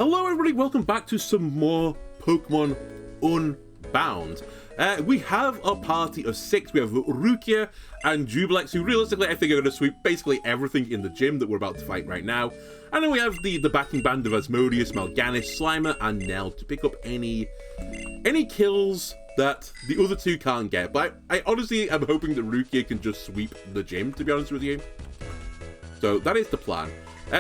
Hello everybody, welcome back to some more Pokemon Unbound. We have a party of 6. We have Rukia and Jubilex, who realistically I think are going to sweep basically everything in the gym that we're about to fight right now. And then we have the backing band of Asmodeus, Mal'Ganis, Slimer, and Nell to pick up any kills that the other two can't get. But I honestly am hoping that Rukia can just sweep the gym, to be honest with you. So that is the plan.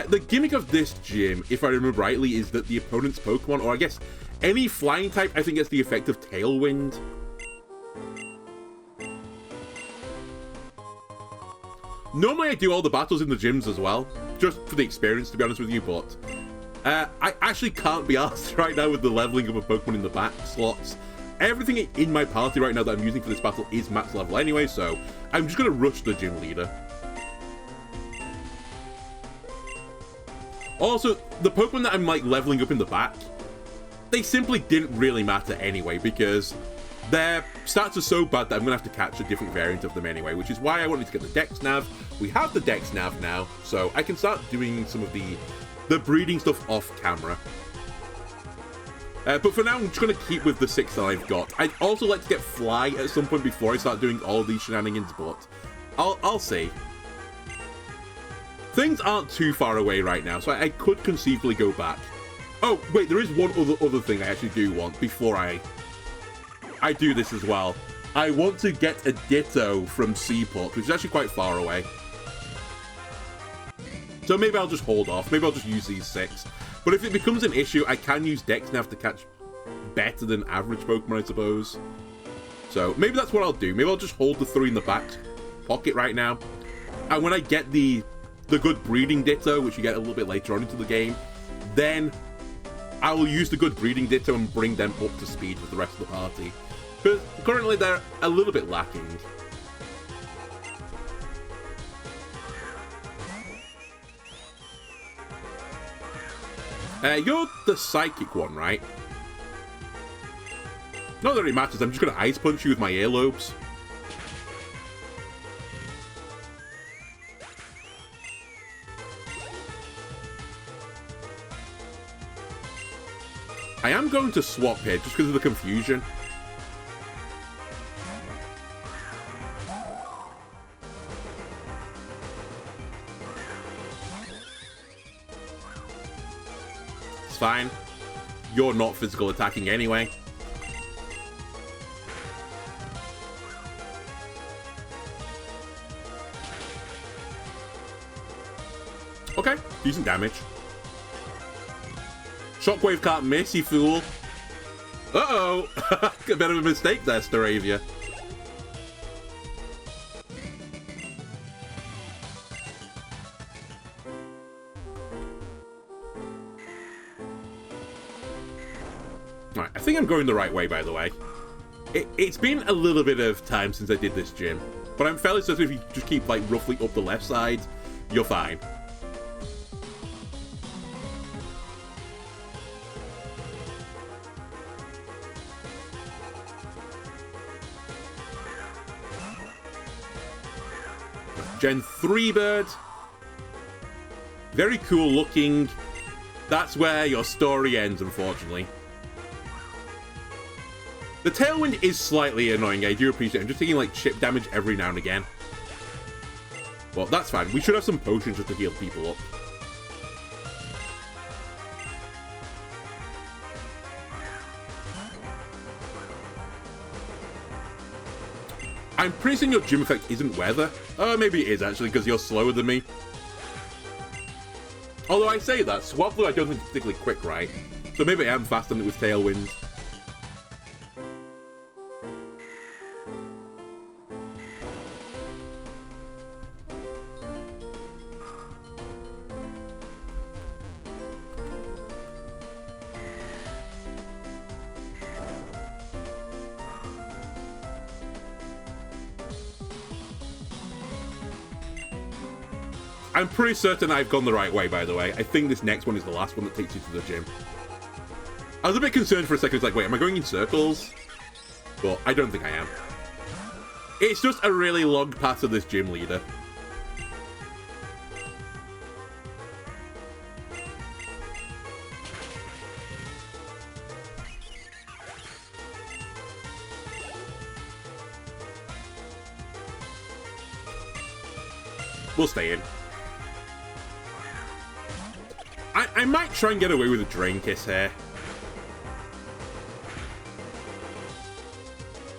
The gimmick of this gym, if I remember rightly, is that the opponent's Pokemon, or I guess any flying type, I think gets the effect of Tailwind. Normally I do all the battles in the gyms as well, just for the experience, to be honest with you, but I actually can't be asked right now with the leveling of a Pokemon in the back slots. Everything in my party right now that I'm using for this battle is max level anyway, so I'm just going to rush the gym leader. Also, the Pokemon that I'm leveling up in the back, they simply didn't really matter anyway, because their stats are so bad that I'm going to have to catch a different variant of them anyway, which is why I wanted to get the Dex Nav. We have the Dex Nav now, so I can start doing some of the breeding stuff off camera. But for now, I'm just going to keep with the 6 that I've got. I'd also like to get Fly at some point before I start doing all these shenanigans, but I'll see. Things aren't too far away right now, so I could conceivably go back. Oh, wait, there is one other thing I actually do want before I do this as well. I want to get a Ditto from Seaport, which is actually quite far away. So maybe I'll just hold off. Maybe I'll just use these 6. But if it becomes an issue, I can use Dex Nav to catch better than average Pokemon, I suppose. So maybe that's what I'll do. Maybe I'll just hold the 3 in the back pocket right now. And when I get the good breeding Ditto, which you get a little bit later on into the game, then I will use the good breeding Ditto and bring them up to speed with the rest of the party. Because currently they're a little bit lacking. You're the psychic one, right? Not that it matters, I'm just going to Ice Punch you with my earlobes. I am going to swap here just because of the confusion. It's fine. You're not physical attacking anyway. Okay, decent damage. Shockwave can't miss, you fool. Uh-oh! A bit of a mistake there, Staravia. Alright, I think I'm going the right way, by the way. It's been a little bit of time since I did this gym, but I'm fairly certain if you just keep, roughly up the left side, you're fine. Gen 3 bird. Very cool looking. That's where your story ends, unfortunately. The Tailwind is slightly annoying, I do appreciate it. I'm just taking, chip damage every now and again. Well, that's fine. We should have some potions just to heal people up. I'm pretty certain your gym effect isn't weather. Maybe it is, actually, because you're slower than me. Although I say that, Swablu I don't think is particularly quick, right? So maybe I am faster than it with Tailwind. I'm pretty certain I've gone the right way, by the way. I think this next one is the last one that takes you to the gym. I was a bit concerned for a second. It's like, wait, am I going in circles? But I don't think I am. It's just a really long path to this gym leader. We'll stay in. I might try and get away with a Drain Kiss here.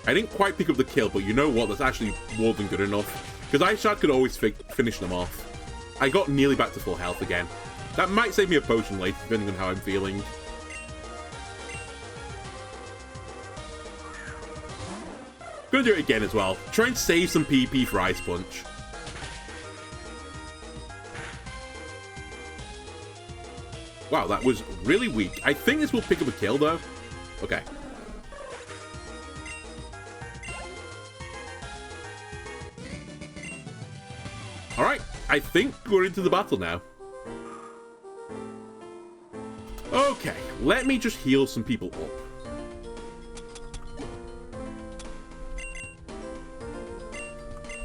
I didn't quite pick up the kill, but you know what? That's actually more than good enough. Because Ishad could always finish them off. I got nearly back to full health again. That might save me a potion later, depending on how I'm feeling. Gonna do it again as well. Try and save some PP for Ice Punch. Wow, that was really weak. I think this will pick up a kill, though. Okay. Alright, I think we're into the battle now. Okay, let me just heal some people up.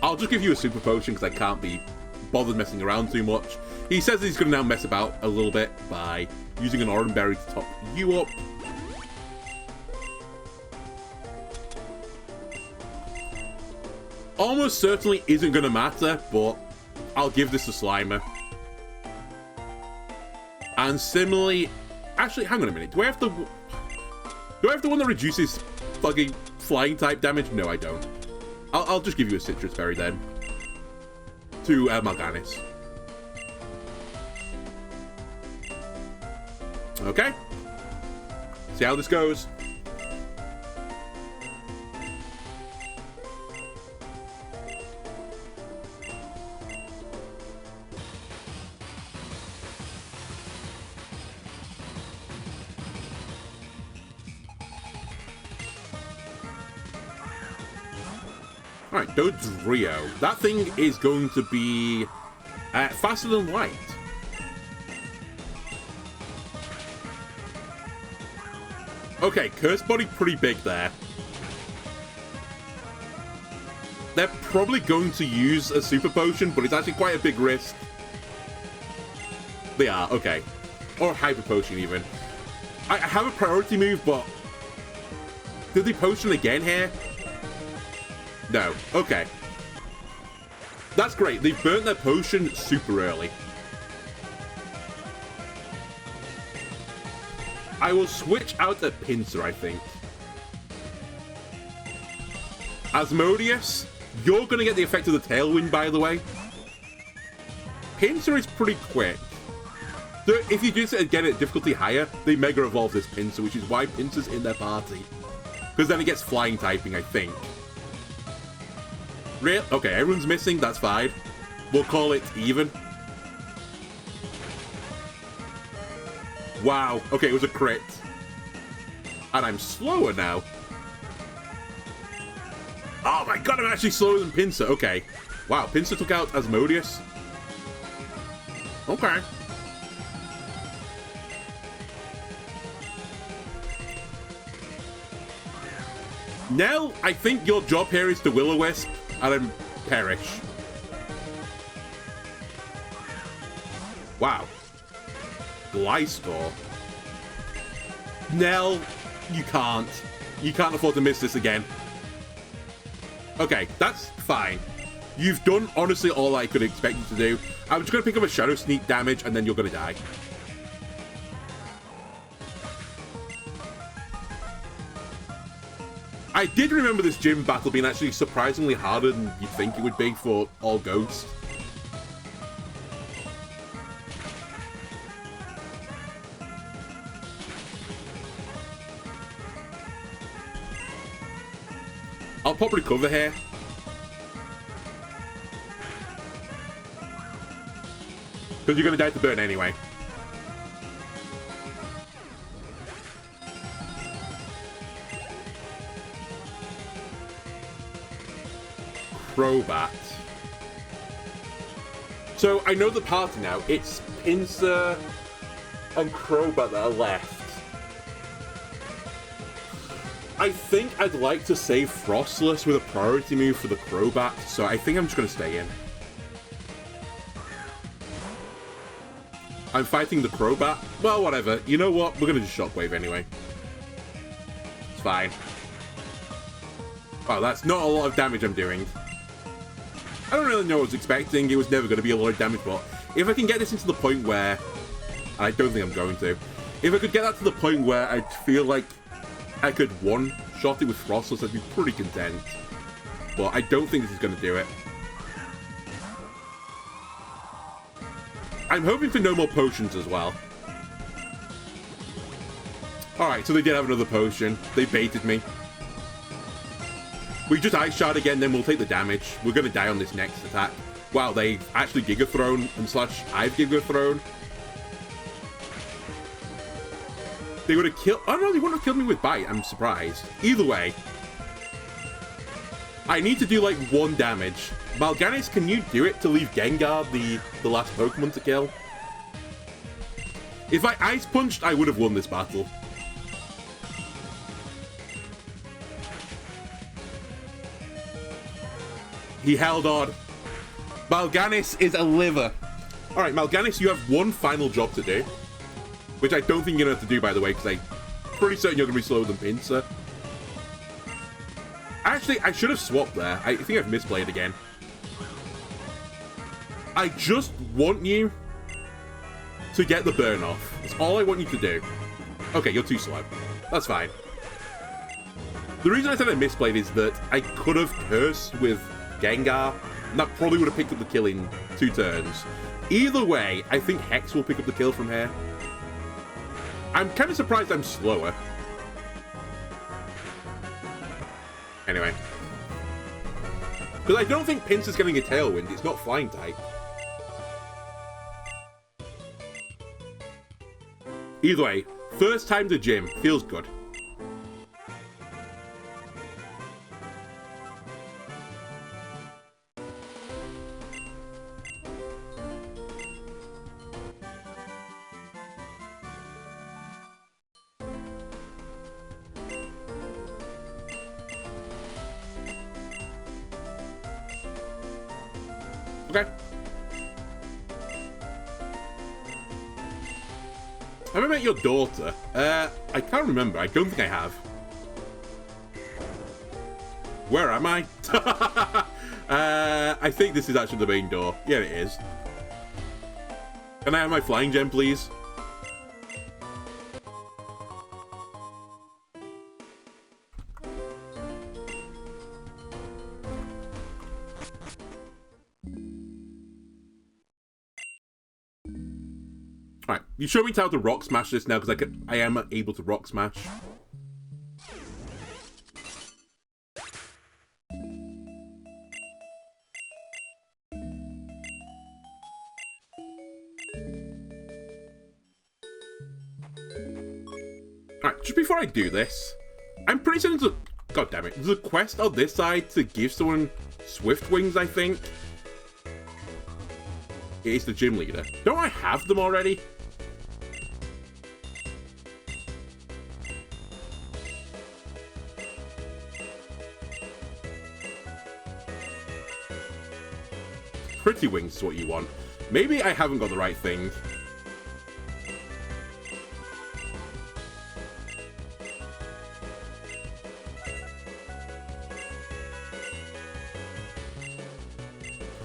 I'll just give you a super potion because I can't be bothered messing around too much. He says he's going to now mess about a little bit by using an orange berry to top you up. Almost certainly isn't going to matter, but I'll give this to Slimer. And similarly, actually, hang on a minute. Do I have the one that reduces fucking flying type damage? No, I don't. I'll just give you a citrus berry then. To Mal'Ganis. Okay. See how this goes. Alright, Dodrio. That thing is going to be faster than light. Okay, Curse Body pretty big there. They're probably going to use a super potion, but it's actually quite a big risk. They are, okay. Or a hyper potion even. I have a priority move, but did they potion again here? No. Okay. That's great. They've burnt their potion super early. I will switch out at Pinsir, I think. Asmodeus, you're going to get the effect of the Tailwind, by the way. Pinsir is pretty quick. So if you do get it difficulty higher, they Mega Evolve this Pinsir, which is why Pinsir's in their party. Because then it gets flying typing, I think. Real? Okay, everyone's missing, that's fine. We'll call it even. Wow, okay, it was a crit. And I'm slower now. Oh my god, I'm actually slower than Pinsir. Okay. Wow, Pinsir took out Asmodeus. Okay. Now, I think your job here is to Will-O-Wisp and then perish. Wow. Gliscor. Nell, you can't. You can't afford to miss this again. Okay, that's fine. You've done, honestly, all I could expect you to do. I'm just going to pick up a Shadow Sneak damage, and then you're going to die. I did remember this gym battle being actually surprisingly harder than you'd think it would be for all ghosts. I'll pop recover here. Because you're going to die to burn anyway. Crobat. So I know the party now. It's Pinsir and Crobat that are left. I think I'd like to save Frostless with a priority move for the Crobat, so I think I'm just going to stay in. I'm fighting the Crobat. Well, whatever. You know what? We're going to just Shockwave anyway. It's fine. Wow, that's not a lot of damage I'm doing. I don't really know what I was expecting. It was never going to be a lot of damage, but if I can get this into the point where... I don't think I'm going to. If I could get that to the point where I feel like I could one-shot it with Frostless, I'd be pretty content. But I don't think this is going to do it. I'm hoping for no more potions as well. Alright, so they did have another potion. They baited me. We just Ice Shard again, then we'll take the damage. We're going to die on this next attack. Wow, they actually Giga Thrown and slash I've Giga Thrown. They would have killed... Oh no, they wouldn't have killed me with Bite. I'm surprised. Either way. I need to do like 1 damage. Mal'Ganis, can you do it to leave Gengar the last Pokemon to kill? If I Ice Punched, I would have won this battle. He held on. Mal'Ganis is a liver. Alright, Mal'Ganis, you have 1 final job to do. Which I don't think you're going to have to do, by the way, because I'm pretty certain you're going to be slower than Pinsir. Actually, I should have swapped there. I think I've misplayed again. I just want you to get the burn off. That's all I want you to do. Okay, you're too slow. That's fine. The reason I said I misplayed is that I could have cursed with Gengar, and that probably would have picked up the kill in 2 turns. Either way, I think Hex will pick up the kill from here. I'm kind of surprised I'm slower. Anyway. Because I don't think Pinsir's getting a Tailwind. It's not Flying type. Either way, first time to gym. Feels good. Okay. Have I met your daughter? I can't remember. I don't think I have. Where am I? I think this is actually the main door. Yeah, it is. Can I have my flying gem, please? Alright, you show me how to rock smash this now, because I am able to rock smash. Alright, just before I do this, I'm pretty certain there's a... God damn it. There's a quest on this side to give someone Swift Wings, I think. It's the gym leader. Don't I have them already? Pretty Wings is what you want. Maybe I haven't got the right thing.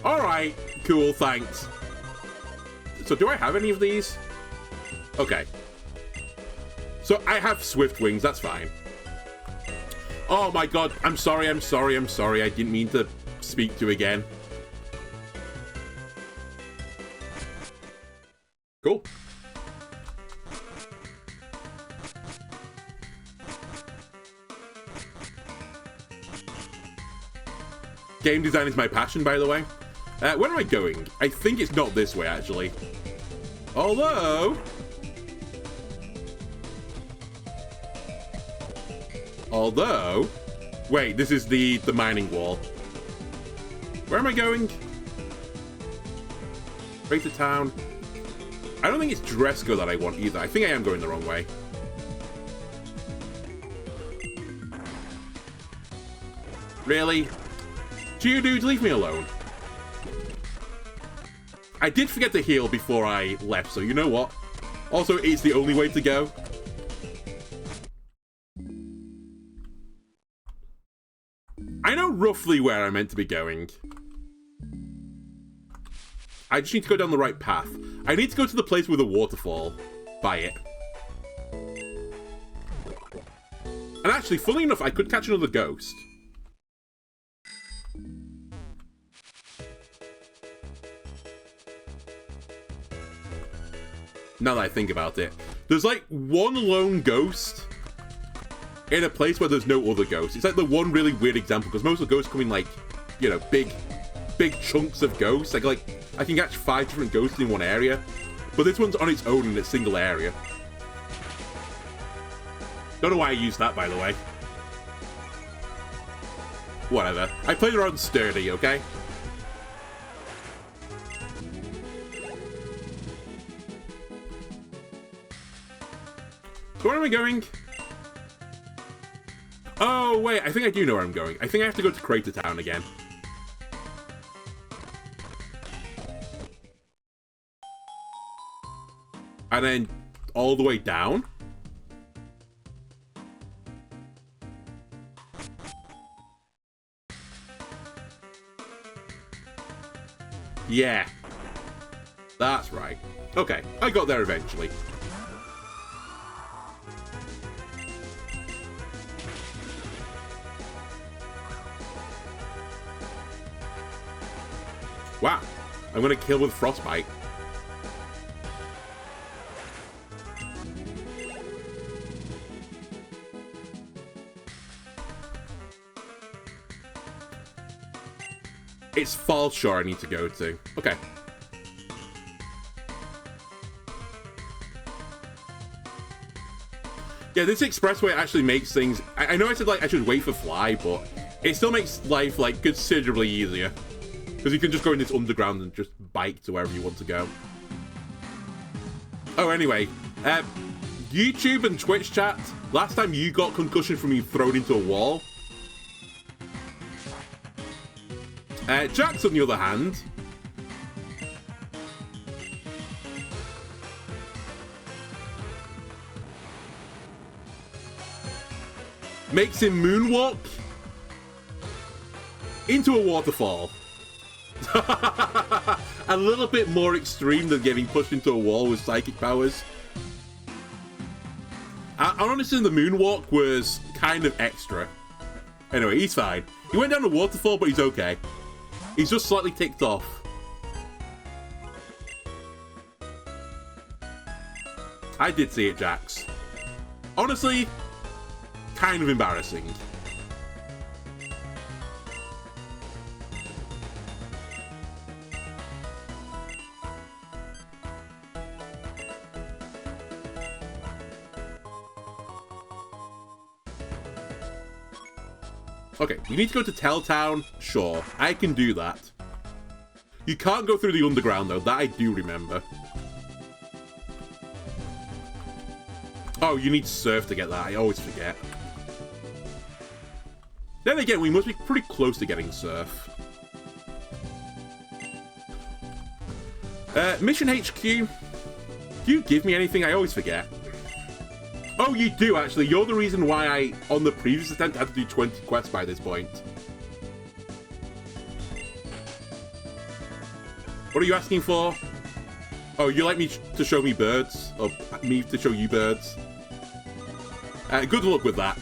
Alright, cool, thanks. So do I have any of these? Okay. So I have Swift Wings, that's fine. Oh my god, I'm sorry, I'm sorry, I'm sorry. I didn't mean to speak to you again. Cool. Game design is my passion, by the way. Where am I going? I think it's not this way, actually. Although... Wait, this is the mining wall. Where am I going? Straight to town. I don't think it's Dresco that I want either. I think I am going the wrong way. Really? Geodude, leave me alone. I did forget to heal before I left, so you know what? Also, it's the only way to go. I know roughly where I'm meant to be going. I just need to go down the right path. I need to go to the place with the waterfall. By it. And actually, funnily enough, I could catch another ghost. Now that I think about it. There's like one lone ghost in a place where there's no other ghosts. It's like the one really weird example, because most of the ghosts come in like, you know, big chunks of ghosts. Like I can catch 5 different ghosts in one area. But this one's on its own in a single area. Don't know why I used that, by the way. Whatever. I played around sturdy, okay? So where am I going? Oh, wait. I think I do know where I'm going. I think I have to go to Crater Town again. And then all the way down. Yeah. That's right. Okay, I got there eventually. Wow. I'm gonna kill with frostbite. It's Falls Shore I need to go to. Okay. Yeah, this expressway actually makes things... I know I said, like, I should wait for Fly, but it still makes life, like, considerably easier. Because you can just go in this underground and just bike to wherever you want to go. Oh, anyway. YouTube and Twitch chat, last time you got concussion from being thrown into a wall. Jax, on the other hand, makes him moonwalk into a waterfall. A little bit more extreme than getting pushed into a wall with psychic powers. Honestly, the moonwalk was kind of extra. Anyway, he's fine. He went down the waterfall, but he's okay. He's just slightly ticked off. I did see it, Jax. Honestly, kind of embarrassing. Okay, you need to go to Telltown? Sure, I can do that. You can't go through the underground, though. That I do remember. Oh, you need surf to get that. I always forget. Then again, we must be pretty close to getting surf. Mission HQ. Do you give me anything? I always forget. Oh, you do, actually. You're the reason why I, on the previous attempt, had to do 20 quests by this point. What are you asking for? Oh, you like me to show me birds? Or me to show you birds? Good luck with that.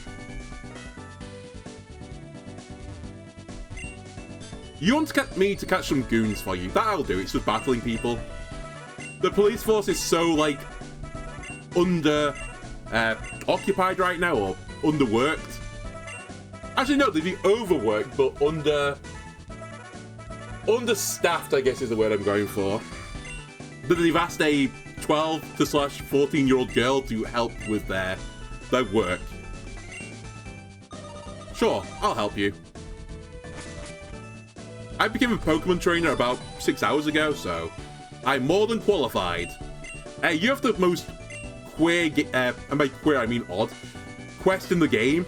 You want me to catch some goons for you? That I'll do. It's just battling people. The police force is so, like, occupied right now, or underworked. Actually, no, they'd be overworked, but understaffed, I guess is the word I'm going for. But they've asked a 12 to slash 14-year-old girl to help with their work. Sure, I'll help you. I became a Pokemon trainer about 6 hours ago, so I'm more than qualified. You have the most queer, and by queer I mean odd, quest in the game.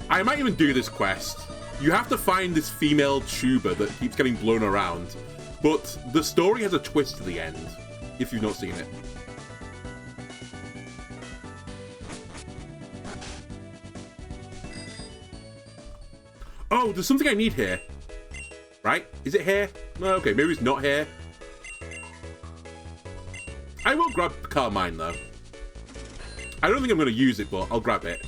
I might even do this quest. You have to find this female tuber that keeps getting blown around, but the story has a twist to the end, if you've not seen it. Oh, there's something I need here. Right? Is it here? No, okay, maybe it's not here. I will grab Carmine, though. I don't think I'm going to use it, but I'll grab it.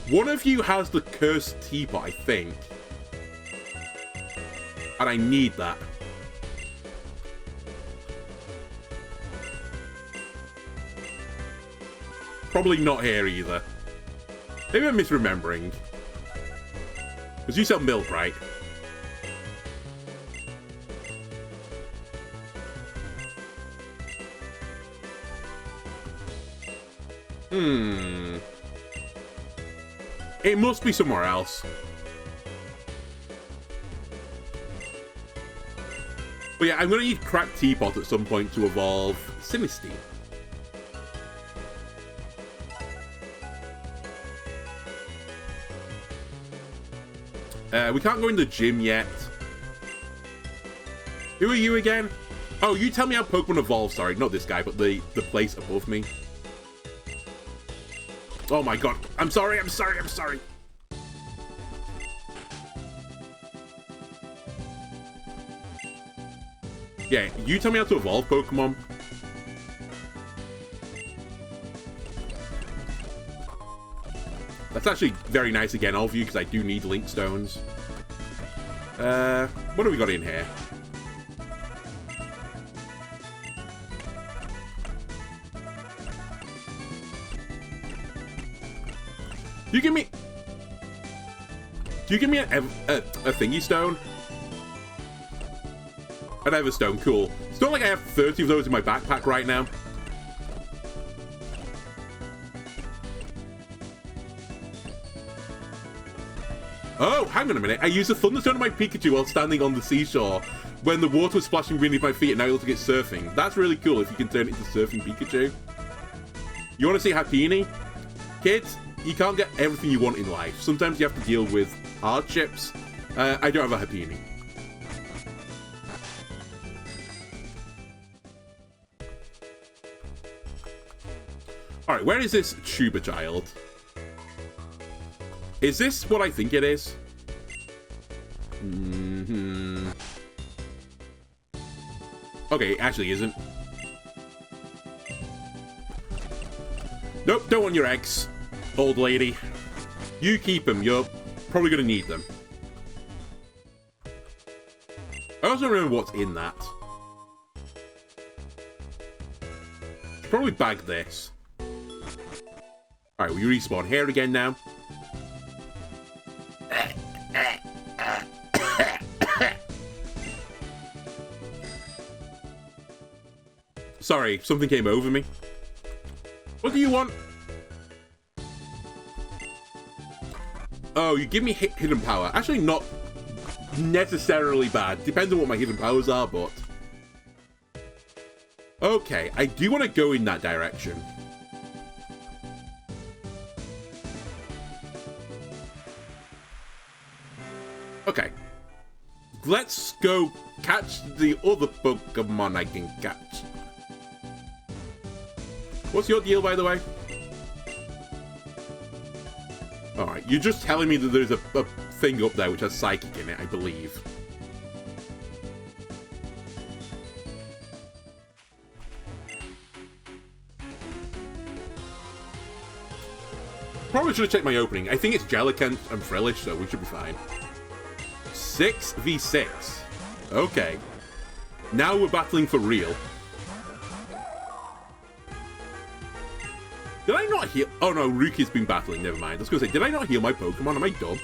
One of you has the cursed teapot, I think. And I need that. Probably not here either. Maybe I'm misremembering. Because you sell milk, right? It must be somewhere else. But yeah, I'm going to need cracked teapot at some point to evolve Sinistine. We can't go in the gym yet. Who are you again? Oh, you tell me how Pokemon evolve. Sorry, not this guy, but the place above me. Oh my god. I'm sorry, I'm sorry, I'm sorry. Yeah, you tell me how to evolve Pokemon. That's actually very nice again of you, because I do need Link Stones. What do we got in here? Do you give me a thingy stone? An Everstone, cool. It's not like I have 30 of those in my backpack right now. Oh, hang on a minute. I used a Thunderstone on my Pikachu while standing on the seashore when the water was splashing beneath my feet and now I was able to get surfing. That's really cool if you can turn it into surfing Pikachu. You want to see Happiny? Kids, you can't get everything you want in life. Sometimes you have to deal with hardships. I don't have a Happiny. Alright, where is this Chuba child? Is this what I think it is? Okay, it actually isn't. Nope, don't want your eggs, old lady. You keep them, you're probably going to need them. I also remember what's in that. Should probably bag this. Alright, we respawn here again now. Sorry, something came over me. What do you want? Oh, you give me hidden power. Actually, not necessarily bad. Depends on what my hidden powers are, but... Okay, I do want to go in that direction. Okay. Let's go catch the other Pokemon I can catch. What's your deal, by the way? Alright, you're just telling me that there's a thing up there which has Psychic in it, I believe. Probably should have checked my opening. I think it's Jellicent and Frillish, so we should be fine. 6v6. Okay. Now we're battling for real. Did I not heal? Oh no, Ruki's been battling. Never mind. I was going to say, did I not heal my Pokemon? Am I dumb?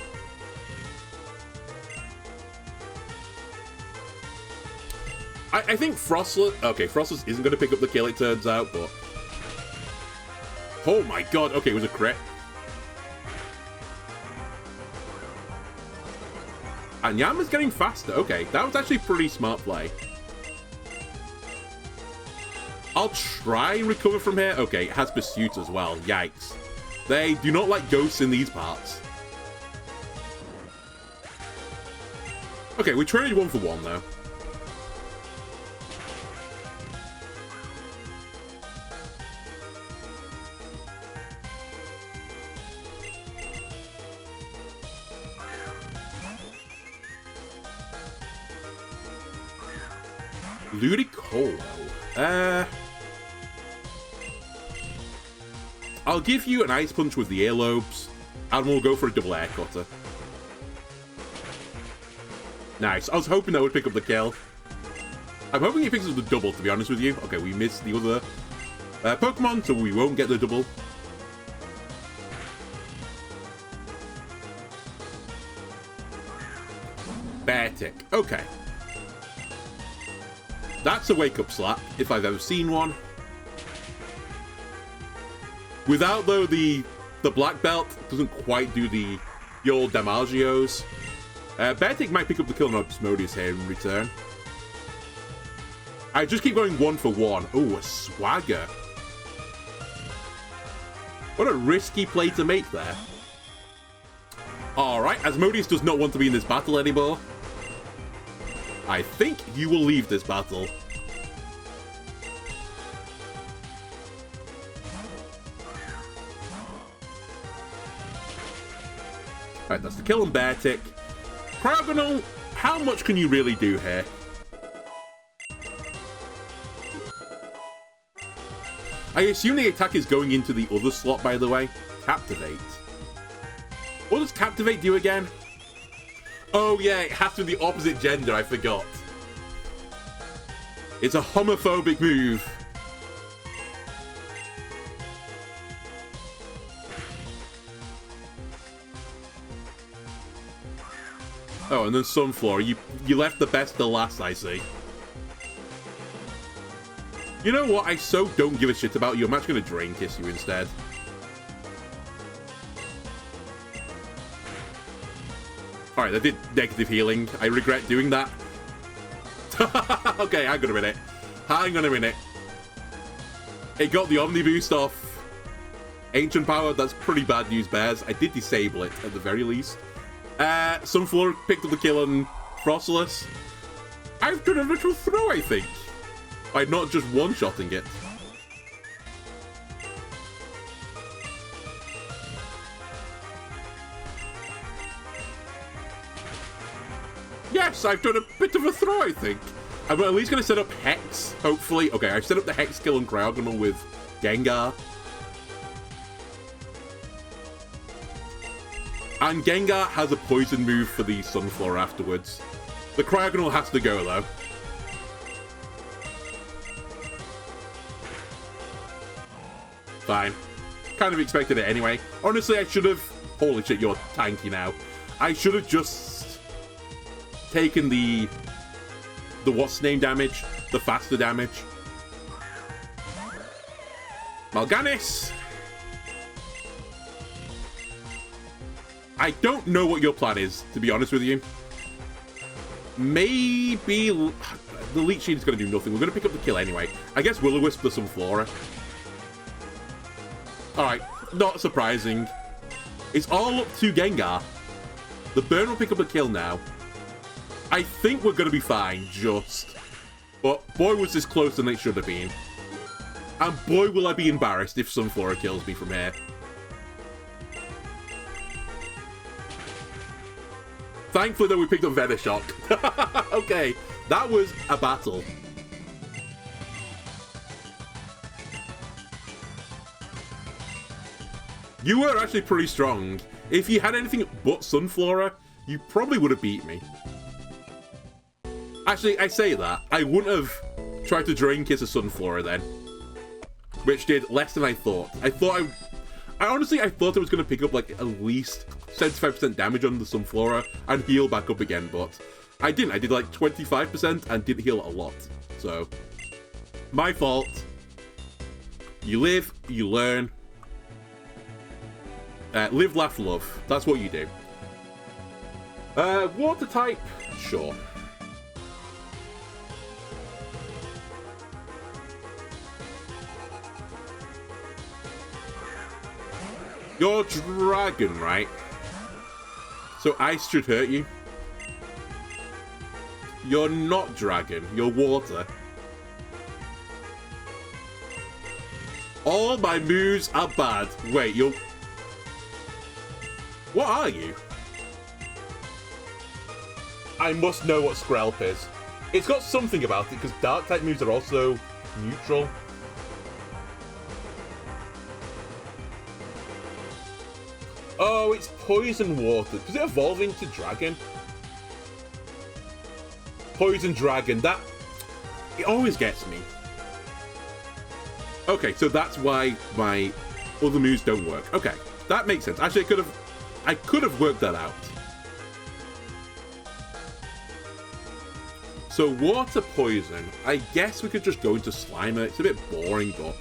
I think Frostless... Okay, Frostless isn't going to pick up the kill, it turns out, but... Oh my god. Okay, it was a crit. And Yama's getting faster. Okay, that was actually pretty smart play. I'll try and recover from here. Okay, it has Pursuit as well. Yikes. They do not like ghosts in these parts. Okay, we traded 1 for 1 though. Ludicolo. I'll give you an Ice Punch with the earlobes, and we'll go for a double air cutter. Nice. I was hoping that would pick up the kill. I'm hoping he picks up the double, to be honest with you. Okay, we missed the other Pokemon, so we won't get the double. Beartic. Okay. That's a wake-up slap, if I've ever seen one. Without, though, the black belt doesn't quite do the old Damagios. Beartic might pick up the kill on Osmodius here in return. I just keep going 1 for 1. Oh, a swagger. What a risky play to make there. Alright, Asmodeus does not want to be in this battle anymore. I think you will leave this battle. Alright, that's the kill on Beartic. Cryogonal, how much can you really do here? I assume the attack is going into the other slot, by the way. Captivate. What does Captivate do again? Oh yeah, it has to be the opposite gender, I forgot. It's a homophobic move. Oh, and then Sunflower. You left the best to last, I see. You know what? I so don't give a shit about you. I'm actually going to Drain Kiss you instead. Alright, I did negative healing. I regret doing that. Okay, hang on a minute. Hang on a minute. It got the Omni Boost off Ancient Power. That's pretty bad news, Bears. I did disable it, at the very least. Sunflower picked up the kill on Frostless. I've done a little throw, I think. By not just one-shotting it. Yes, I've done a bit of a throw, I think. I'm at least going to set up Hex, hopefully. Okay, I've set up the Hex kill on Cryogonal with Gengar. And Gengar has a poison move for the Sunflower afterwards. The Cryogonal has to go, though. Fine. Kind of expected it anyway. Honestly, I should have... Holy shit, you're tanky now. I should have just taken the what's name damage, the faster damage. Mal'Ganis! I don't know what your plan is, to be honest with you. Maybe... The Leech Seed is going to do nothing. We're going to pick up the kill anyway. I guess Will-O-Wisp the Sunflora. Alright, not surprising. It's all up to Gengar. The Burn will pick up a kill now. I think we're going to be fine, just. But boy, was this closer than it should have been. And boy, will I be embarrassed if Sunflora kills me from here. Thankfully, though, we picked up Venoshock. Okay, that was a battle. You were actually pretty strong. If you had anything but Sunflora, you probably would have beat me. Actually, I say that. I wouldn't have tried to Drain Kiss a Sunflora then. Which did less than I thought. I honestly thought I was going to pick up like at least 75% damage on the Sunflora and heal back up again, but I didn't. I did like 25% and didn't heal a lot. So, my fault. You live, you learn. Live, laugh, love. That's what you do. Water type? Sure. You're dragon, right? So ice should hurt you. You're not dragon. You're water. All my moves are bad. Wait, you're... What are you? I must know what Skrelp is. It's got something about it, because dark type moves are also neutral. Oh, it's poison water. Does it evolve into dragon? Poison dragon, that... It always gets me. Okay, so that's why my other moves don't work. Okay, that makes sense. Actually, I could have worked that out. So water poison, I guess we could just go into Slimer. It's a bit boring, but...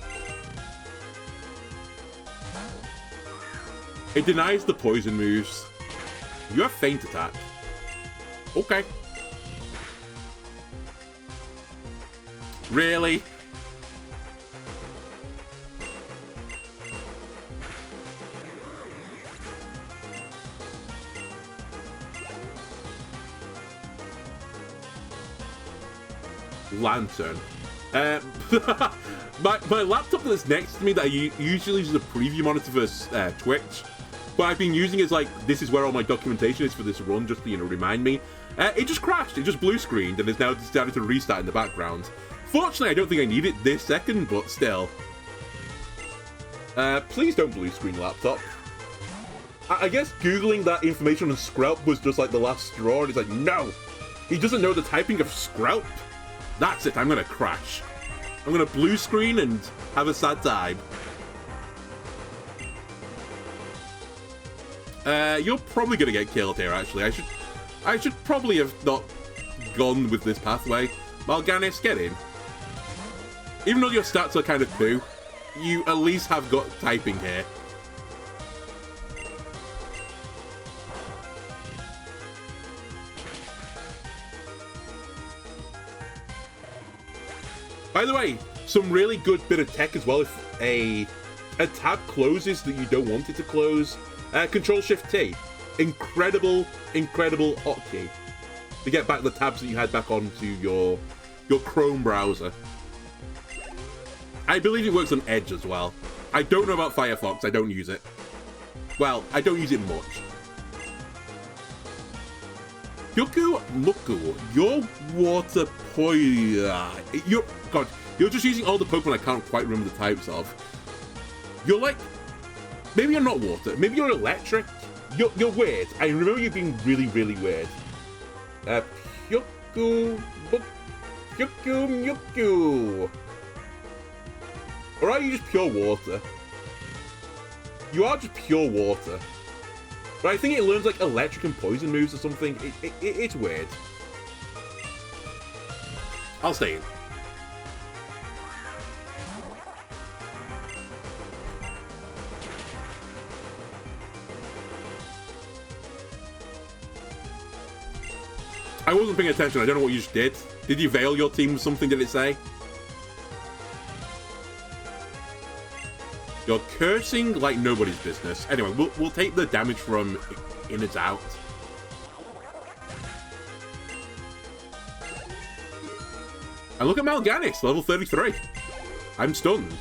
It denies the poison moves. You have feint attack. Okay. Really? Lantern. My laptop that's next to me that I usually use as a preview monitor for Twitch, but I've been using it as like, this is where all my documentation is for this run, just to, you know, remind me. It just crashed. It just blue screened and is now decided to restart in the background. Fortunately, I don't think I need it this second, but still. Please don't blue screen laptop. I guess Googling that information on Skrelp was just like the last straw, and it's like, no! He doesn't know the typing of Skrelp? That's it, I'm gonna crash. I'm gonna blue screen and have a sad time. You're probably gonna get killed here, actually. I should probably have not gone with this pathway. Mal'Ganis, get in. Even though your stats are kind of poo, you at least have got typing here. By the way, some really good bit of tech as well. If a tab closes that you don't want it to close, Control-Shift-T. Incredible hotkey to get back the tabs that you had back onto your Chrome browser. I believe it works on Edge as well. I don't know about Firefox. I don't use it. Well, I don't use it much. Yoku Muku, your water you're just using all the Pokemon I can't quite remember the types of. You're like, maybe you're not water, maybe you're electric. You're weird. I remember you being really weird. Yoku. Or are you just pure water? You are just pure water. But I think it learns like electric and poison moves or something. It's weird. I'll stay in. I wasn't paying attention. I don't know what you just did. Did you veil your team with something, did it say? You're cursing like nobody's business. Anyway, we'll take the damage from in it's out. And look at Mal'Ganis, level 33. I'm stunned.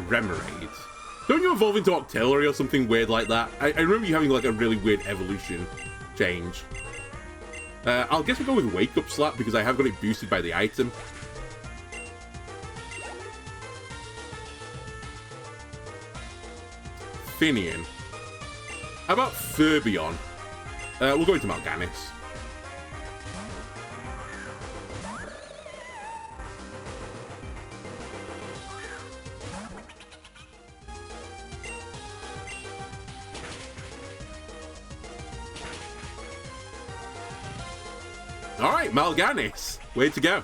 Remoraid. Don't you evolve into Octillery or something weird like that? I remember you having like a really weird evolution change. I'll guess we'll go with Wake Up Slap because I have got it boosted by the item. Finian. How about Furbion? We'll go into Mal'Ganis. Alright, Mal'Ganis. Way to go.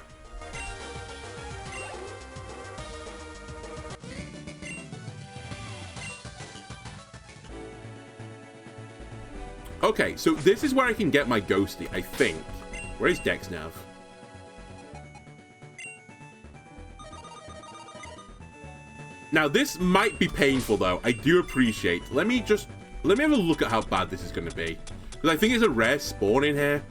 Okay, so this is where I can get my Ghosty, I think. Where is Dexnav? Now, this might be painful, though. I do appreciate. Let me just Let me have a look at how bad this is going to be. Because I think it's a rare spawn in here.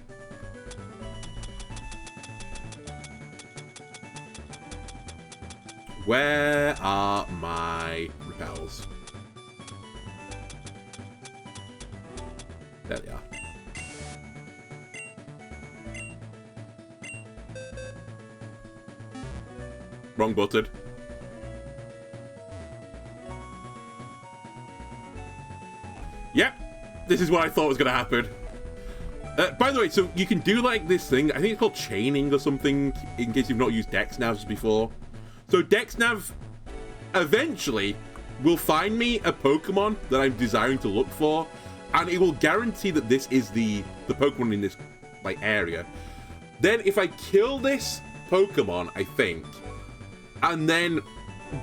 Where are my repels? There they are. Wrong button. Yep, this is what I thought was going to happen. By the way, so you can do like this thing, I think it's called chaining or something, in case you've not used Dex Navs before. So Dex Nav eventually will find me a Pokemon that I'm desiring to look for, and it will guarantee that this is the Pokemon in this like area. Then if I kill this Pokemon, I think, and then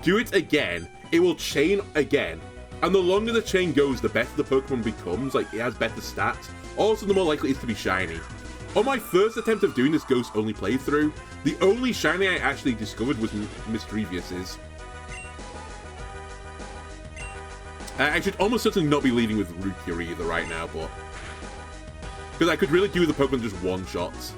do it again, it will chain again. And the longer the chain goes, the better the Pokemon becomes. Like, it has better stats. Also, the more likely it is to be shiny. On my first attempt of doing this ghost-only playthrough, the only shiny I actually discovered was Mischievous's. I should almost certainly not be leading with Rukia either right now, but... because I could really do the Pokemon just one-shots.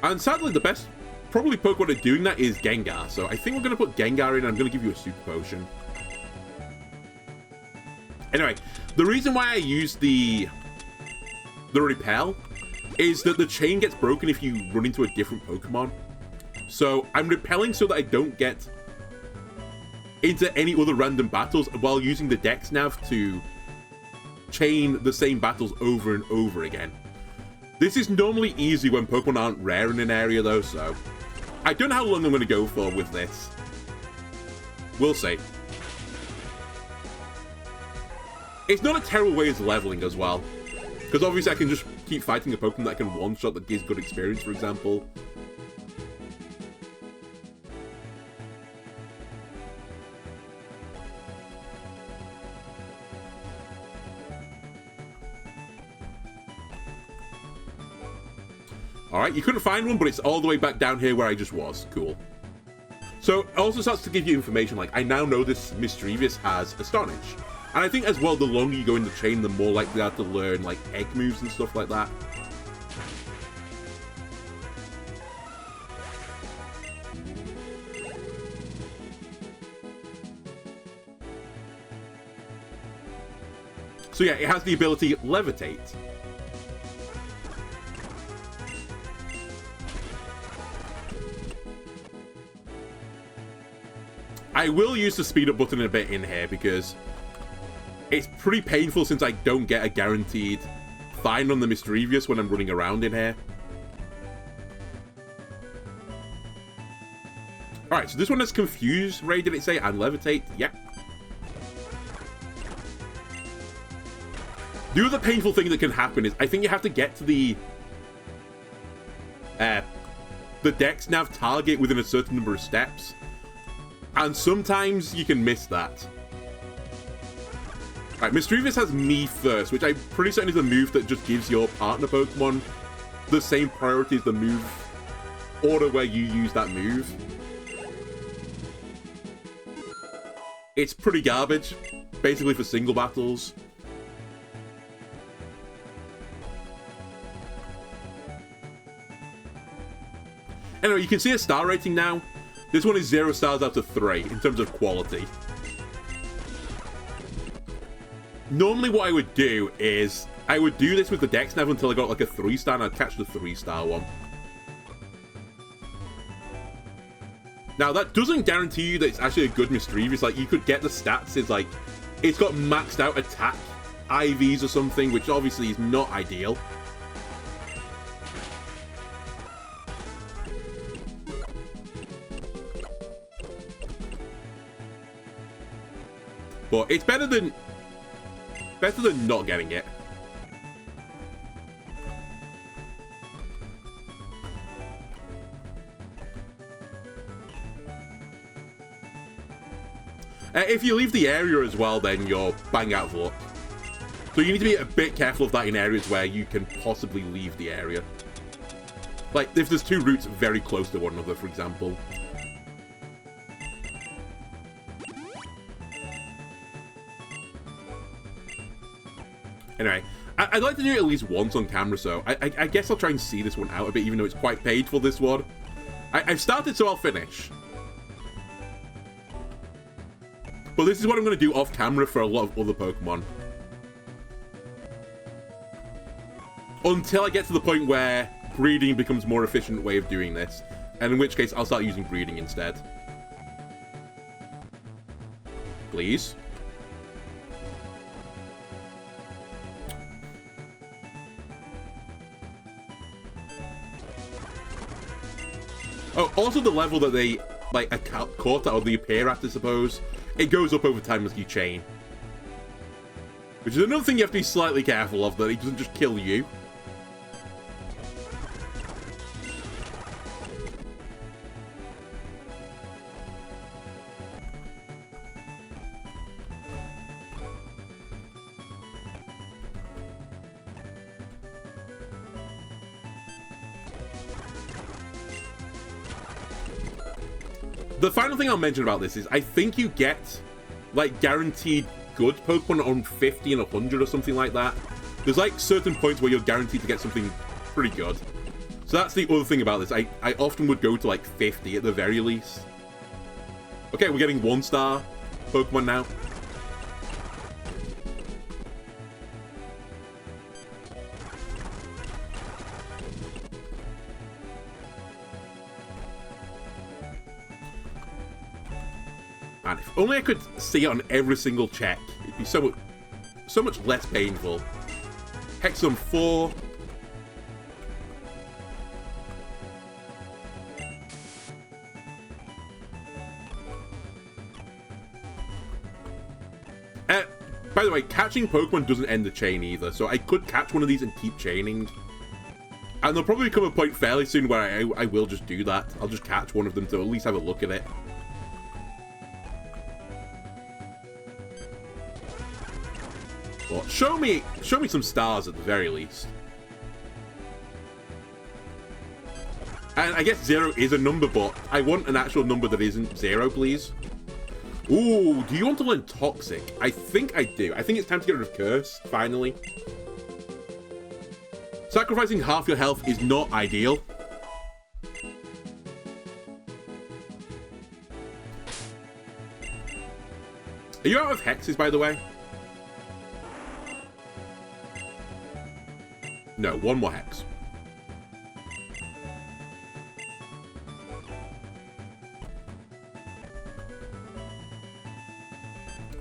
And sadly, the best probably Pokemon at doing that is Gengar. So I think we're going to put Gengar in and I'm going to give you a Super Potion. Anyway, the reason why I use the repel is that the chain gets broken if you run into a different Pokemon. So I'm repelling so that I don't get into any other random battles while using the Dex Nav to chain the same battles over and over again. This is normally easy when Pokemon aren't rare in an area though, so I don't know how long I'm going to go for with this. We'll see. It's not a terrible way of leveling as well, because obviously I can just keep fighting a Pokemon that can one-shot that gives good experience, for example. Alright, you couldn't find one, but it's all the way back down here where I just was. Cool. So, it also starts to give you information, like, I now know this Mischievous has Astonish. And I think as well, the longer you go in the chain, the more likely you are to learn, like, egg moves and stuff like that. So yeah, it has the ability Levitate. I will use the speed up button a bit in here because it's pretty painful since I don't get a guaranteed find on the Mischievous when I'm running around in here. Alright, so this one has Confuse Ray, did it say? And Levitate? Yep. The other painful thing that can happen is I think you have to get to the Dex Nav target within a certain number of steps. And sometimes you can miss that. Alright, Mischievous has Me first, which I'm pretty certain is a move that just gives your partner Pokemon the same priority as the move order where you use that move. It's pretty garbage, basically for single battles. Anyway, you can see a star rating now. This one is 0 stars out of 3 in terms of quality. Normally what I would do is, I would do this with the Dex Nav until I got like a 3-star and I'd catch the 3-star one. Now that doesn't guarantee you that it's actually a good Mischievous. Like, you could get the stats, it's like, it's got maxed out attack IVs or something, which obviously is not ideal. But it's better than not getting it. If you leave the area as well, then you're bang out of luck. So you need to be a bit careful of that in areas where you can possibly leave the area. Like, if there's two routes very close to one another, for example. Anyway, I'd like to do it at least once on camera, so I guess I'll try and see this one out a bit, even though it's quite painful, this one. I've started, so I'll finish. But this is what I'm going to do off camera for a lot of other Pokemon. Until I get to the point where breeding becomes a more efficient way of doing this. And in which case, I'll start using breeding instead. Please. Oh, also the level that they, like, are caught at or they appear at, I suppose. It goes up over time as you chain. Which is another thing you have to be slightly careful of, that it doesn't just kill you. The final thing I'll mention about this is I think you get, like, guaranteed good Pokemon on 50 and 100 or something like that. There's, like, certain points where you're guaranteed to get something pretty good. So that's the other thing about this. I often would go to, like, 50 at the very least. Okay, we're getting 1-star Pokemon now. And if only I could see it on every single check, it'd be so much less painful. Hexam 4. By the way, catching Pokemon doesn't end the chain either, so I could catch one of these and keep chaining. And there'll probably come a point fairly soon where I will just do that. I'll just catch one of them to at least have a look at it. Well, show me some stars at the very least. And I guess 0 is a number, but I want an actual number that isn't 0, please. Ooh, do you want to learn Toxic? I think I do. I think it's time to get rid of Curse, finally. Sacrificing half your health is not ideal. Are you out of hexes, by the way? No, one more hex.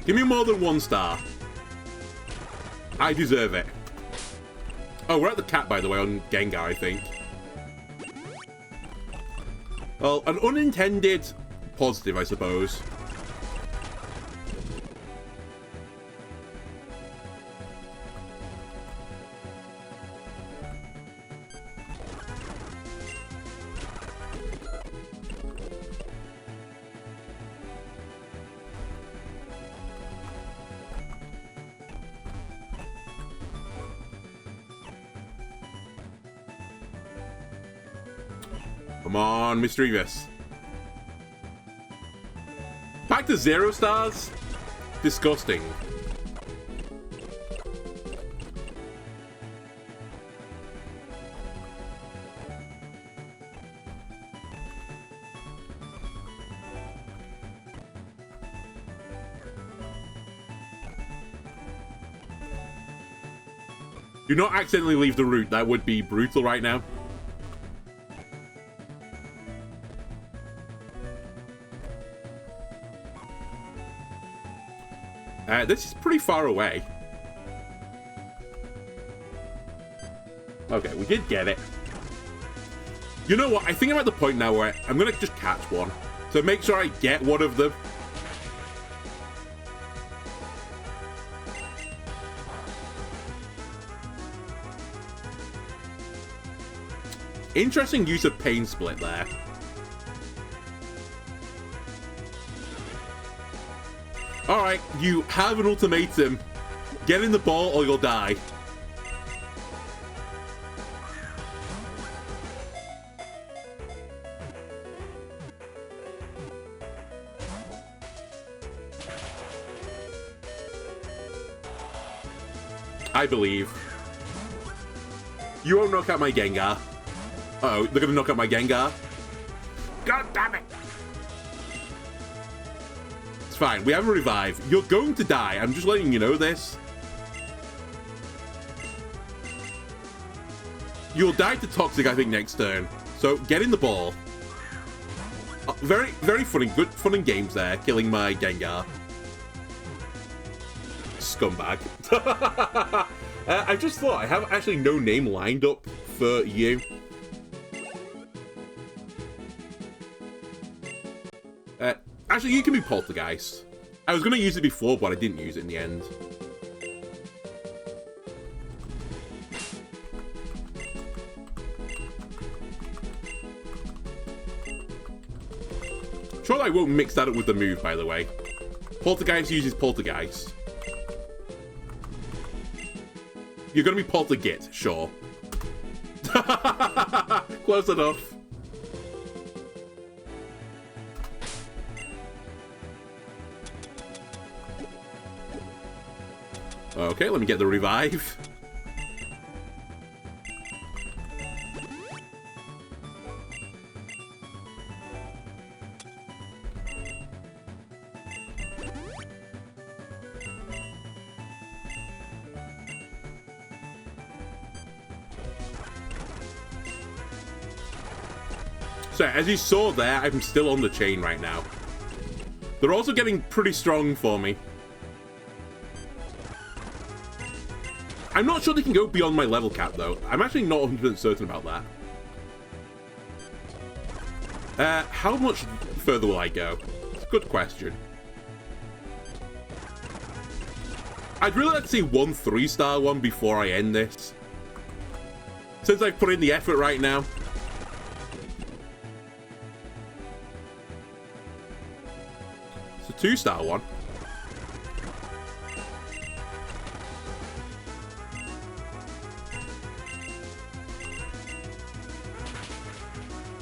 Give me more than 1 star. I deserve it. Oh, we're at the cap, by the way, on Gengar, I think. Well, an unintended positive, I suppose. Come on, Mischievous. Back to 0 stars? Disgusting. Do not accidentally leave the route. That would be brutal right now. This is pretty far away. Okay, we did get it. You know what? I think I'm at the point now where I'm going to just catch one. To make sure I get one of them. Interesting use of Pain Split there. Alright, you have an ultimatum. Get in the ball or you'll die. I believe. You won't knock out my Gengar. Uh-oh, they're gonna knock out my Gengar. God damn it! It's fine, we have a revive. You're going to die, I'm just letting you know this. You'll die to Toxic, I think, next turn. So, get in the ball. Very, very funny. Good fun and games there, killing my Gengar. Scumbag. I just thought I have actually no name lined up for you. Actually, you can be Poltergeist. I was going to use it before, but I didn't use it in the end. Sure, I won't mix that up with the move, by the way. Poltergeist uses Poltergeist. You're gonna be Poltergit, sure. Close enough. Okay, let me get the revive. So, as you saw there, I'm still on the chain right now. They're also getting pretty strong for me. I'm not sure they can go beyond my level cap, though. I'm actually not 100% certain about that. How much further will I go? It's a good question. I'd really like to see one 3-star one before I end this. Since I've put in the effort right now. It's a 2-star one.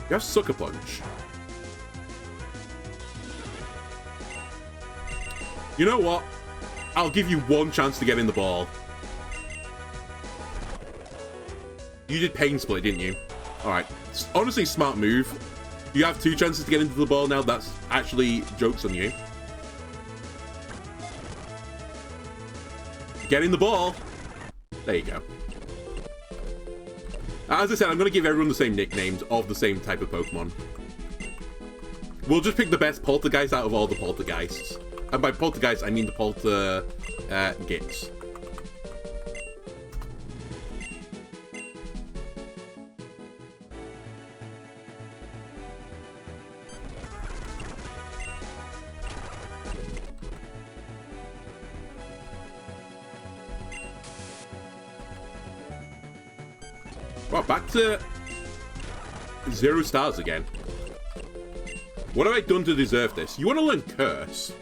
You have Sucker Punch. You know what? I'll give you one chance to get in the ball. You did Pain Split, didn't you? Alright. Honestly, smart move. You have 2 chances to get into the ball now. That's actually jokes on you. Get in the ball. There you go. As I said, I'm going to give everyone the same nicknames of the same type of Pokemon. We'll just pick the best Poltergeist out of all the Poltergeists. And by Poltergeist, I mean the Poltergits. Well, back to 0 stars again. What have I done to deserve this? You want to learn Curse?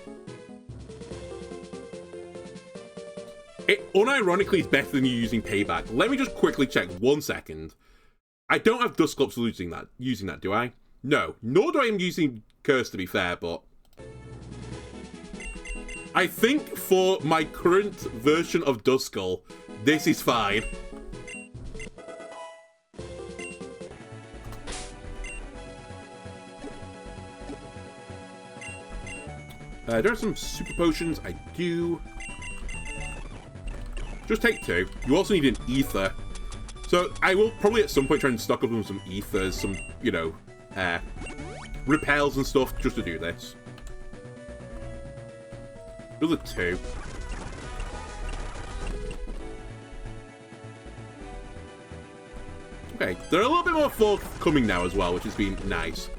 It unironically is better than you using Payback. Let me just quickly check 1 second. I don't have Dusclops using that, do I? No. Nor do I am using Curse, to be fair, but I think for my current version of Duskull, this is fine. There are some super potions. I do. Just take 2. You also need an ether. So I will probably at some point try and stock up on some ethers, some, you know, repels and stuff just to do this. Another 2. Okay, there are a little bit more forthcoming now as well, which has been nice.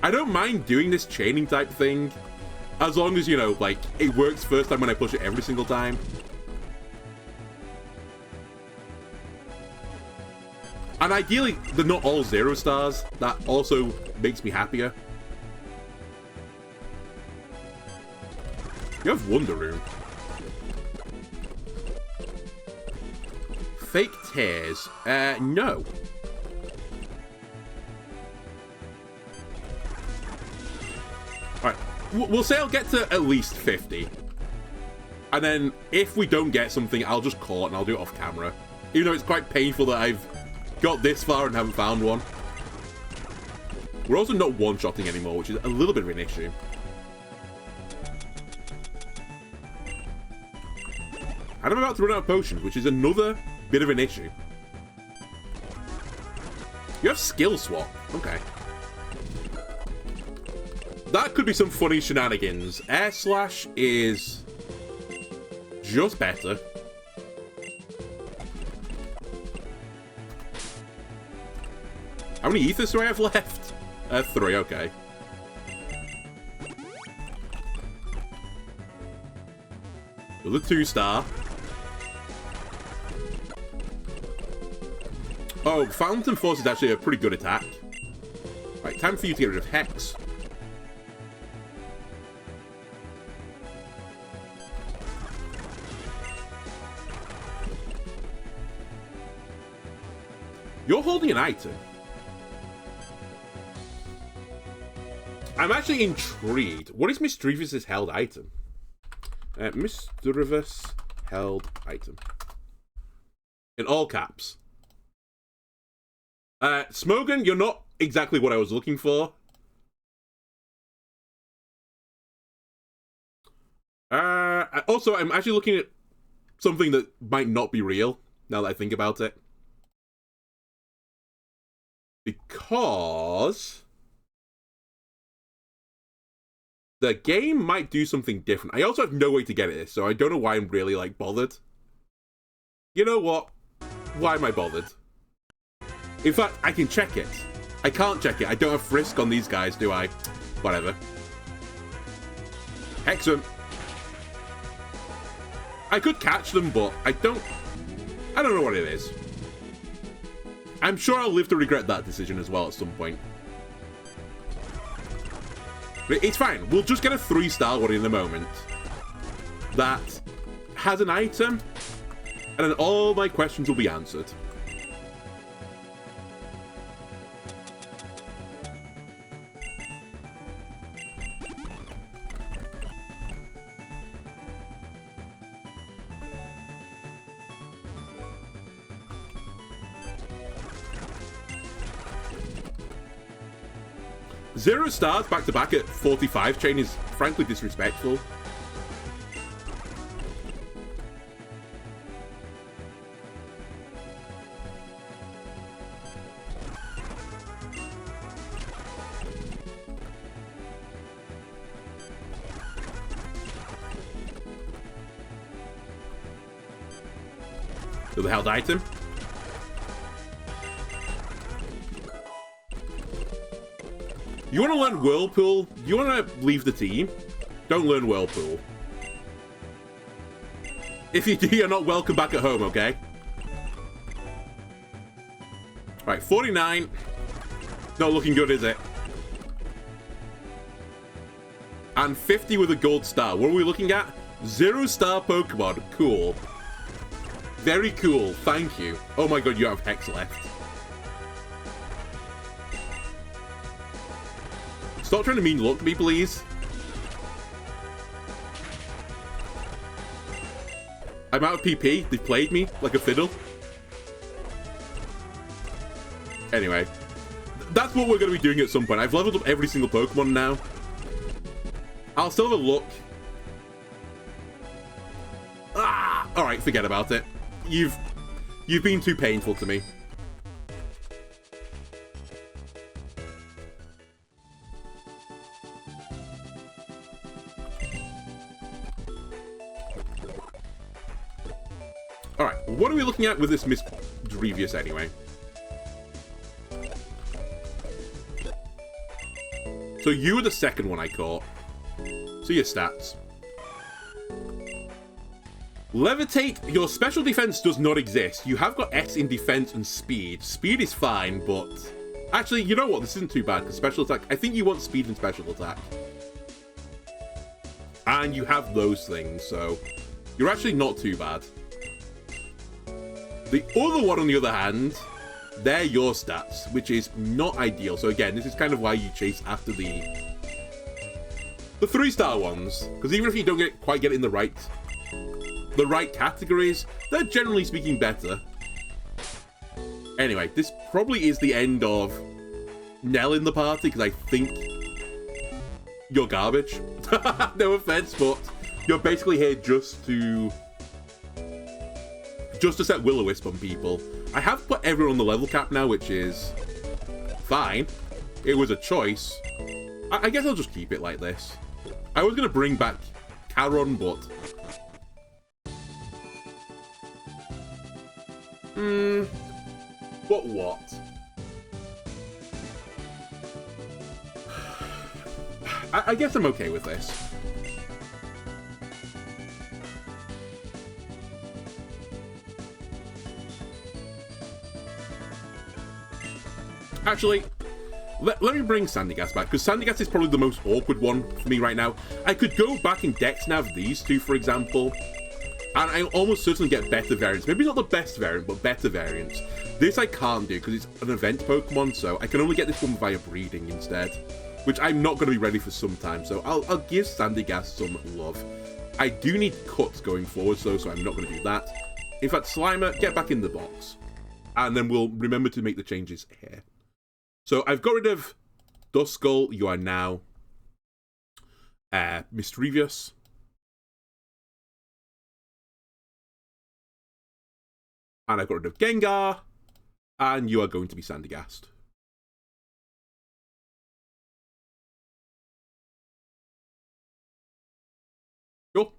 I don't mind doing this chaining type thing. As long as, you know, like, it works first time when I push it every single time. And ideally, they're not all 0 stars. That also makes me happier. You have Wonder Room. Fake Tears. No. Alright. We'll say I'll get to at least 50. And then if we don't get something, I'll just call it and I'll do it off camera. Even though it's quite painful that I've got this far and haven't found one. We're also not one-shotting anymore, which is a little bit of an issue. And I'm about to run out of potions, which is another bit of an issue. You have skill swap. Okay. That could be some funny shenanigans. Air slash is just better. How many ethers do I have left? 3, okay. Another 2-star. Oh, Fountain Force is actually a pretty good attack. Right, time for you to get rid of Hex. You're holding an item. I'm actually intrigued. What is Misdreavus' held item? Misdreavus held item. In all caps. Smogan, you're not exactly what I was looking for. Also, I'm actually looking at something that might not be real, now that I think about it. Because the game might do something different. I also have no way to get at this, so I don't know why I'm really, like, bothered. You know what? Why am I bothered? In fact, I can check it. I can't check it. I don't have Frisk on these guys, do I? Whatever. Hexam. I could catch them, but I don't know what it is. I'm sure I'll live to regret that decision as well at some point. But it's fine. We'll just get a 3-star one in a moment. That has an item, and then all my questions will be answered. Zero stars back-to-back at 45 chain is frankly disrespectful. So the held item. You want to learn Whirlpool? You want to leave the team? Don't learn Whirlpool. If you do, you're not welcome back at home, okay? Right, 49. Not looking good, is it? And 50 with a gold star. What are we looking at? 0-star Pokemon. Cool. Very cool. Thank you. Oh my god, you have Hex left. Stop trying to mean look me, please. I'm out of PP. They've played me like a fiddle. Anyway. That's what we're going to be doing at some point. I've leveled up every single Pokemon now. I'll still have a look. Ah! Alright, forget about it. You've been too painful to me. Alright, what are we looking at with this Misdreavus anyway? So you were the second one I caught. So your stats. Levitate, your special defense does not exist. You have got S in defense and speed. Speed is fine, but... Actually, you know what? This isn't too bad, because special attack... I think you want speed and special attack. And you have those things, so... You're actually not too bad. The other one, on the other hand, they're your stats, which is not ideal. So again, this is kind of why you chase after the 3-star ones. Because even if you don't quite get it in the right the right categories, they're generally speaking better. Anyway, this probably is the end of Nell in the party, because I think you're garbage. No offense, but you're basically here just to set Will-O-Wisp on people. I have put everyone on the level cap now, which is fine. It was a choice. I guess I'll just keep it like this. I was going to bring back Charon, but... But what? I guess I'm okay with this. Actually, let me bring Sandigas back, because Sandigas is probably the most awkward one for me right now. I could go back and dex nav these two, for example, and I almost certainly get better variants. Maybe not the best variant, but better variants. This I can't do, because it's an event Pokemon, so I can only get this one via breeding instead, which I'm not going to be ready for some time, so I'll give Sandigas some love. I do need cuts going forward, so I'm not going to do that. In fact, Slimer, get back in the box, and then we'll remember to make the changes here. So I've got rid of Duskull. You are now Mischievous. And I've got rid of Gengar. And you are going to be Sandygast. Cool.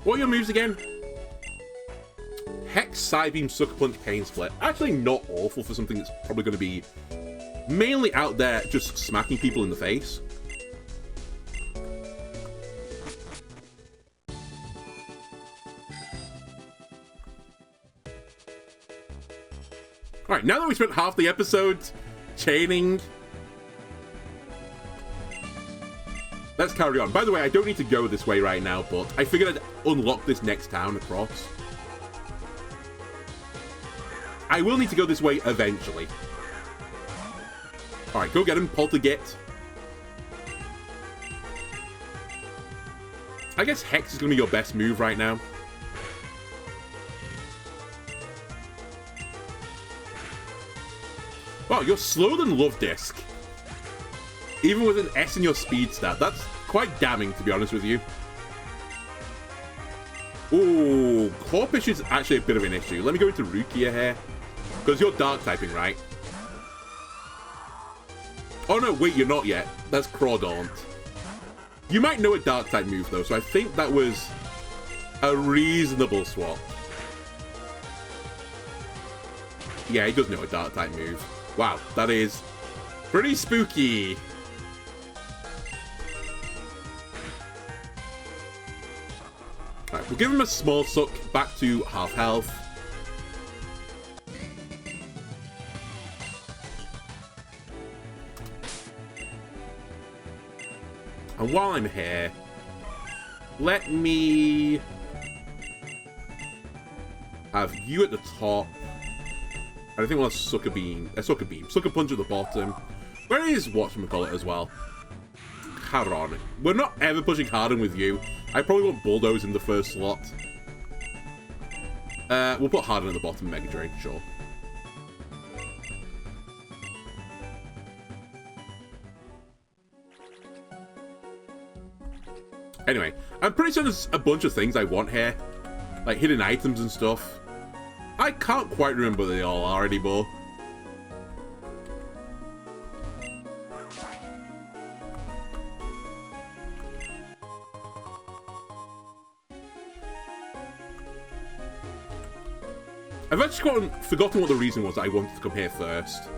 What are your moves again? Hex, Psybeam, Sucker Punch, Pain Split. Actually not awful for something that's probably going to be mainly out there just smacking people in the face. Alright, now that we spent half the episode chaining, let's carry on. By the way, I don't need to go this way right now, but I figured I'd unlock this next town across. I will need to go this way eventually. Alright, go get him, Poltergit. I guess Hex is going to be your best move right now. Wow, you're slower than Love Disc. Even with an S in your speed stat. That's quite damning, to be honest with you. Ooh, Corphish is actually a bit of an issue. Let me go into Rukia here. Because you're dark typing, right? Oh no, wait, you're not yet. That's Crawdaunt. You might know a dark type move though, so I think that was a reasonable swap. Yeah, he does know a dark type move. Wow, that is pretty spooky. Alright, we'll give him a small suck back to half health. And while I'm here, let me have you at the top. And I think we'll have Sucker Beam. Sucker Punch at the bottom. Where is whatchamacallit as well? Charon. We're not ever pushing Harden with you. I probably want Bulldoze in the first slot. We'll put Harden at the bottom, Mega Drain, sure. Anyway, I'm pretty sure there's a bunch of things I want here. Like hidden items and stuff. I can't quite remember what they all are anymore. I've actually forgotten what the reason was that I wanted to come here first.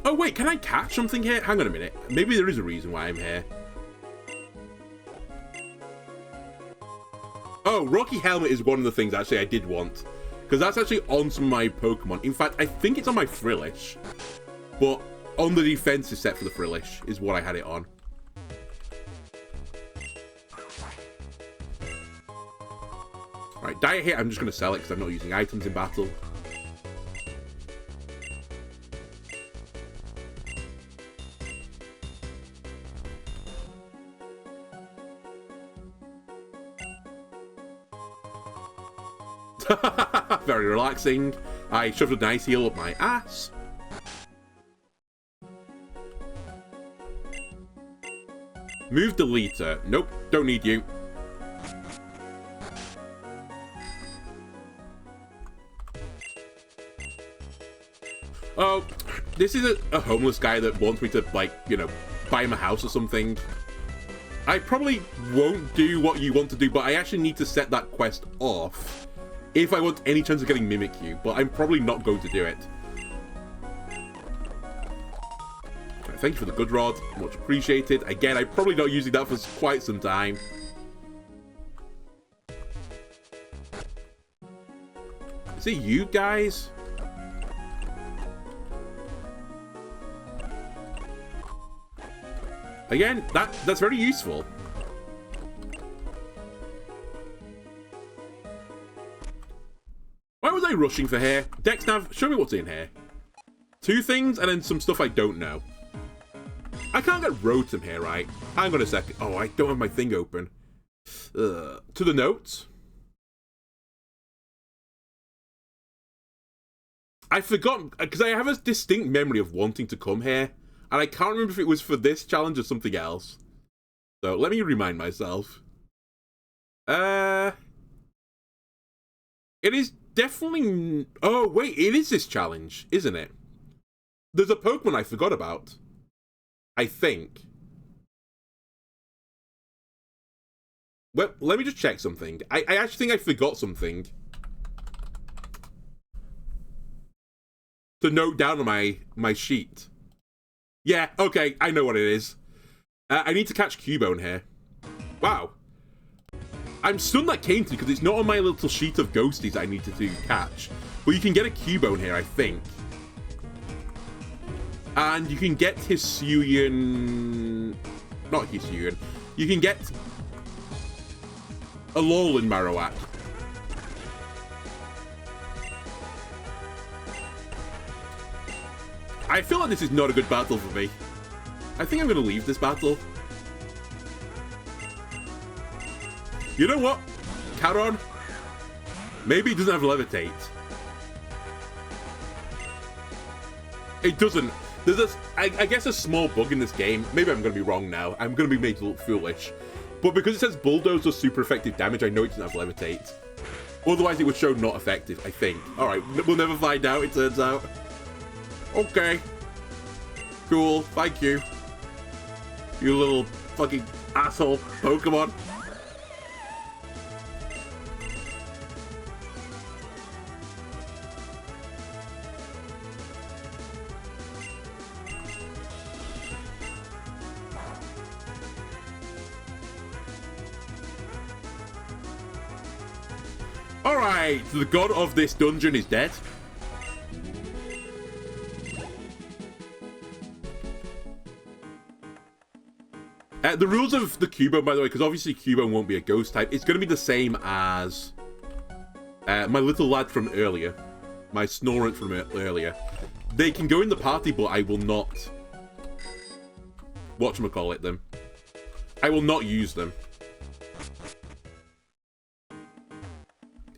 Oh wait, can I catch something here? Hang on a minute. Maybe there is a reason why I'm here. Oh, Rocky Helmet is one of the things actually I did want. Because that's actually on some of my Pokemon. In fact, I think it's on my Frillish. But on the defensive set for the Frillish is what I had it on. Alright, diet hit, I'm just going to sell it because I'm not using items in battle. Very relaxing. I shoved a nice heal up my ass. Move deleter. Nope, don't need you. Oh, this is a homeless guy that wants me to, like, you know, buy him a house or something. I probably won't do what you want to do, but I actually need to set that quest off if I want any chance of getting Mimikyu, but I'm probably not going to do it. Thank you for the good rod. Much appreciated. Again, I'm probably not using that for quite some time. Is it you guys? Again, that's very useful. Why was I rushing for here? Dexnav, show me what's in here. 2 things and then some stuff I don't know. I can't get Rotom here, right? Hang on a second. Oh, I don't have my thing open. To the notes. I forgot, because I have a distinct memory of wanting to come here. And I can't remember if it was for this challenge or something else. So, let me remind myself. It is definitely... Oh, wait, it is this challenge, isn't it? There's a Pokemon I forgot about. I think. Well, let me just check something. I actually think I forgot something to note down on my sheet. Yeah, okay, I know what it is. I need to catch Cubone here. Wow. I'm stunned that came to me because it's not on my little sheet of ghosties I need to catch. But you can get a Cubone here, I think. And you can get Hisuian... Not Hisuian. You can get a Alolan Marowak. I feel like this is not a good battle for me. I think I'm going to leave this battle. You know what? Charon? Maybe it doesn't have Levitate. It doesn't. There's I guess a small bug in this game. Maybe I'm going to be wrong now. I'm going to be made to look foolish. But because it says Bulldoze does super effective damage, I know it doesn't have Levitate. Otherwise, it would show not effective, I think. Alright, we'll never find out, it turns out. Okay. Cool, thank you. You little fucking asshole Pokemon. Alright, the god of this dungeon is dead. The rules of the Cubone, by the way, because obviously Cubone won't be a ghost type, it's going to be the same as my little lad from earlier. My Snorant from earlier. They can go in the party, but I will not... whatchamacallit them. I will not use them.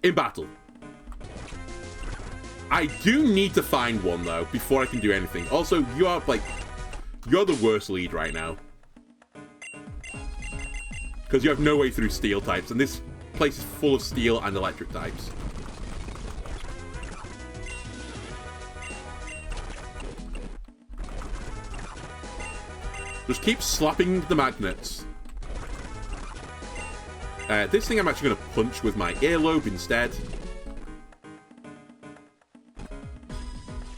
In battle. I do need to find one, though, before I can do anything. Also, you are, like... you're the worst lead right now. Because you have no way through steel types, and this place is full of steel and electric types. Just keep slapping the magnets. This thing I'm actually going to punch with my earlobe instead.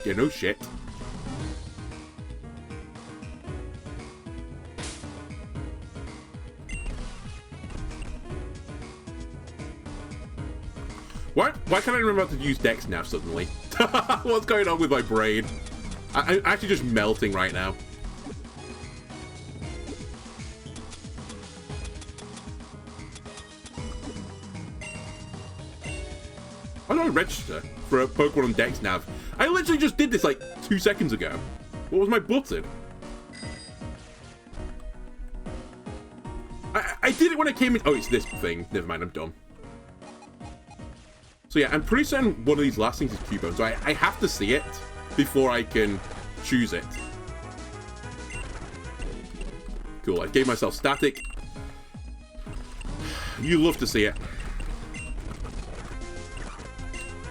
Yeah, no shit. Why can't I remember how to use Dex now suddenly? What's going on with my brain? I'm actually just melting right now. How do I register for a Pokemon on Dex Nav? I literally just did this like 2 seconds ago. What was my button? I did it when I came in. Oh, it's this thing. Never mind, I'm dumb. So yeah, I'm pretty certain one of these last things is Cubone. So I have to see it before I can choose it. Cool, I gave myself static. You love to see it.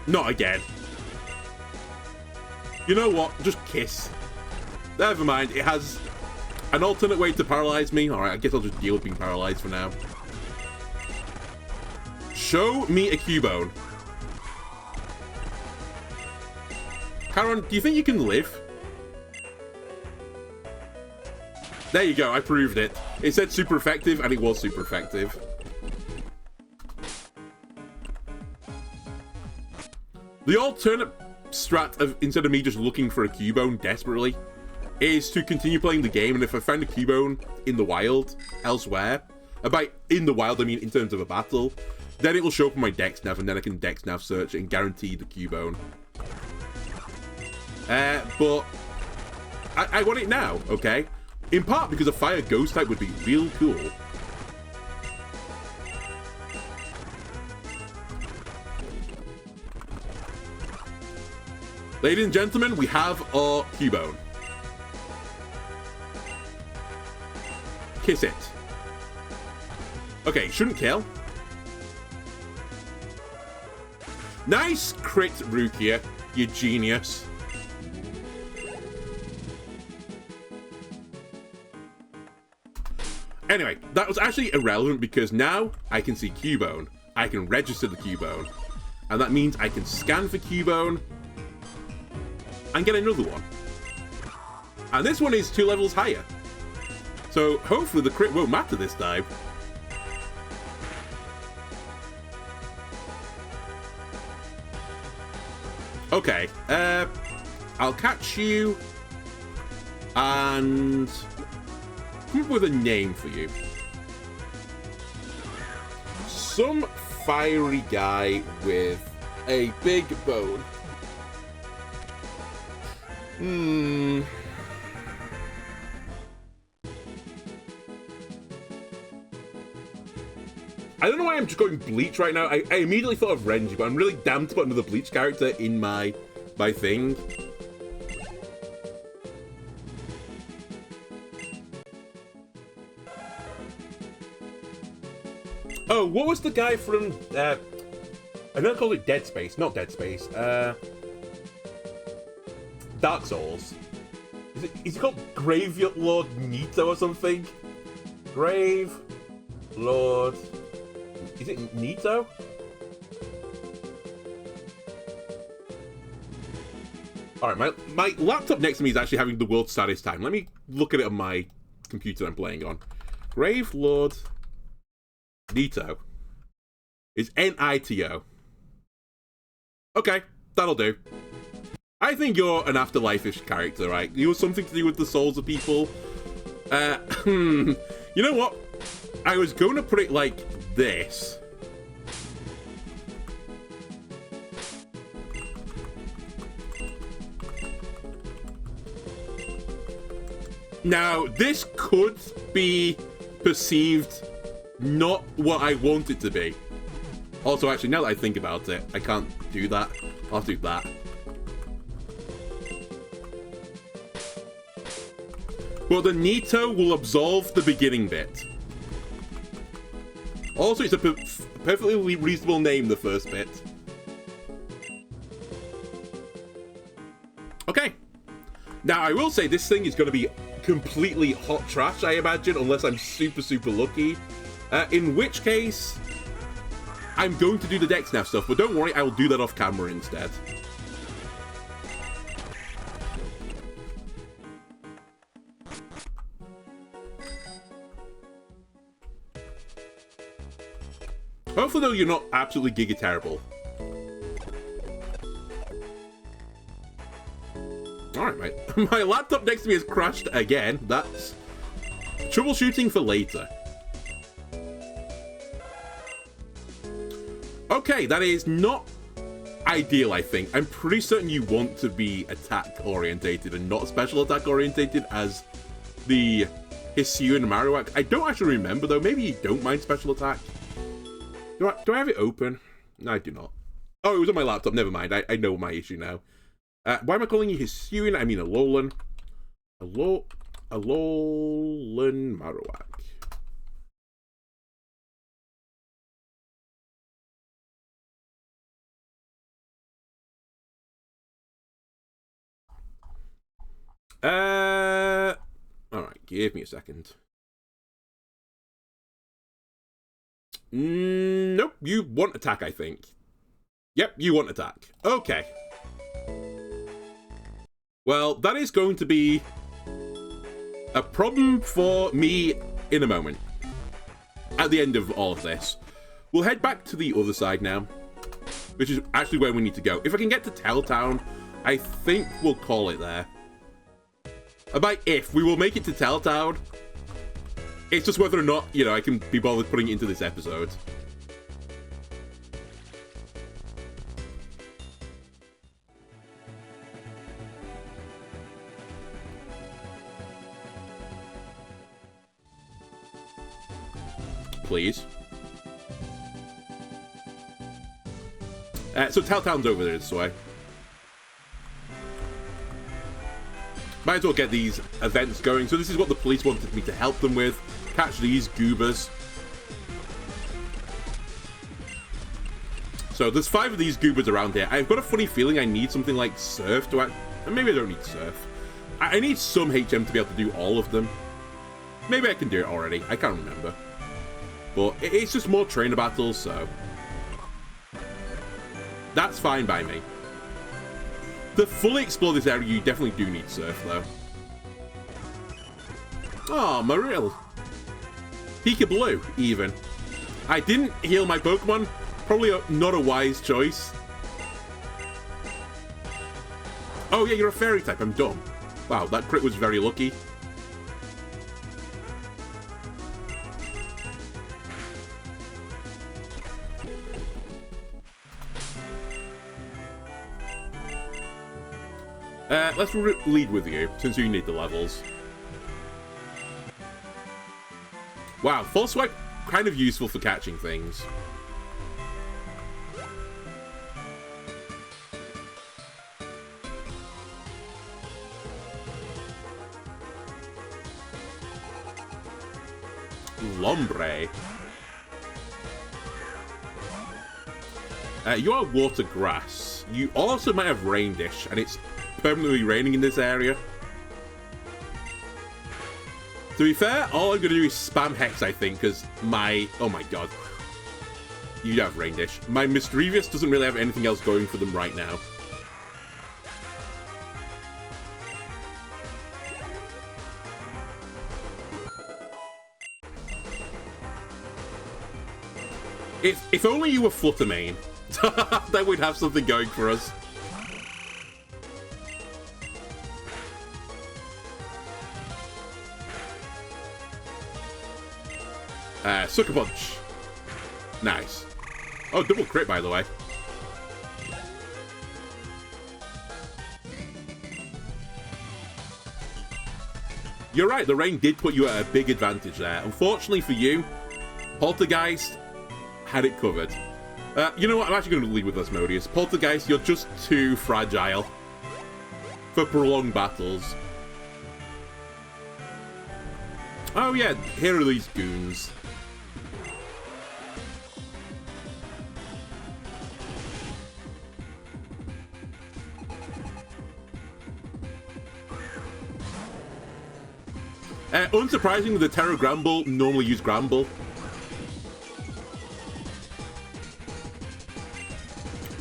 Not again. You know what? Just kiss. Never mind. It has an alternate way to paralyze me. Alright, I guess I'll just deal with being paralyzed for now. Show me a Cubone. Karen, do you think you can live? There you go, I proved it. It said super effective, and it was super effective. The alternate strat of, instead of me just looking for a Cubone desperately, is to continue playing the game, and if I find a Cubone in the wild, elsewhere, by in the wild I mean in terms of a battle, then it will show up on my Dex Nav, and then I can Dex Nav search it and guarantee the Cubone. But I want it now, okay? In part because a fire ghost type would be real cool. Ladies and gentlemen, we have our Cubone. Kiss it. Okay, shouldn't kill. Nice crit, Rukia, you genius. Anyway, that was actually irrelevant because now I can see Cubone. I can register the Cubone. And that means I can scan for Cubone and get another one. And this one is 2 levels higher. So hopefully the crit won't matter this time. Okay, I'll catch you and come up with a name for you. Some fiery guy with a big bone. I don't know why I'm just going Bleach right now. I immediately thought of Renji, but I'm really damned to put another Bleach character in my thing. Oh, what was the guy from, I know I called it Dead Space, not Dead Space, Dark Souls. Is it called Grave Lord Nito or something? Grave Lord, is it Nito? Alright, my laptop next to me is actually having the world's saddest time. Let me look at it on my computer I'm playing on. Grave Lord Nito is Nito. Okay, that'll do. I think you're an afterlife-ish character, right? You have something to do with the souls of people. You know what? I was going to put it like this. Now, this could be perceived not what I want it to be. Also, actually, now that I think about it, I can't do that. I'll do that. Well, the Nito will absolve the beginning bit. Also, it's a perfectly reasonable name, the first bit. Okay. Now, I will say this thing is going to be completely hot trash, I imagine, unless I'm super, super lucky. In which case, I'm going to do the Dex Nav stuff, but don't worry, I will do that off camera instead. Hopefully, though, you're not absolutely giga terrible. Alright, mate. My laptop next to me has crashed again. That's troubleshooting for later. Okay, that is not ideal, I think. I'm pretty certain you want to be attack-orientated and not special attack-orientated as the Hisuian Marowak. I don't actually remember, though. Maybe you don't mind special attack. Do I have it open? No, I do not. Oh, it was on my laptop. Never mind. I know my issue now. Why am I calling you Hisuian? I mean Alolan. Alolan Marowak. Alright, give me a second. Nope, you want attack, I think. Yep, you want attack. Okay. Well, that is going to be a problem for me in a moment. At the end of all of this. We'll head back to the other side now, which is actually where we need to go. If I can get to Telltown, I think we'll call it there. By if, we will make it to Telltown. It's just whether or not, you know, I can be bothered putting it into this episode. Please. So Telltown's over there this way. Might as well get these events going. So this is what the police wanted me to help them with. Catch these goobers. So there's 5 of these goobers around here. I've got a funny feeling I need something like Surf to act. Maybe I don't need Surf. I need some HM to be able to do all of them. Maybe I can do it already. I can't remember. But it's just more trainer battles, so that's fine by me. To fully explore this area, you definitely do need Surf, though. Oh, Marill. Peekaboo, even. I didn't heal my Pokemon. Probably not a wise choice. Oh, yeah, you're a Fairy type. I'm dumb. Wow, that crit was very lucky. Let's lead with you, since you need the levels. Wow, False Swipe, kind of useful for catching things. Lombre. You are Water Grass. You also might have Rain Dish, and it's permanently raining in this area. To be fair, all I'm going to do is spam Hex, I think, because my... Oh my god. You have Rain Dish. My Mischievous doesn't really have anything else going for them right now. If only you were Fluttermane, then we'd have something going for us. Sucker Punch. Nice. Oh, double crit, by the way. You're right, the rain did put you at a big advantage there. Unfortunately for you, Poltergeist had it covered. You know what? I'm actually going to lead with Asmodeus. Poltergeist, you're just too fragile for prolonged battles. Oh yeah, here are these goons. Unsurprisingly, the Terra Gramble normally use Gramble.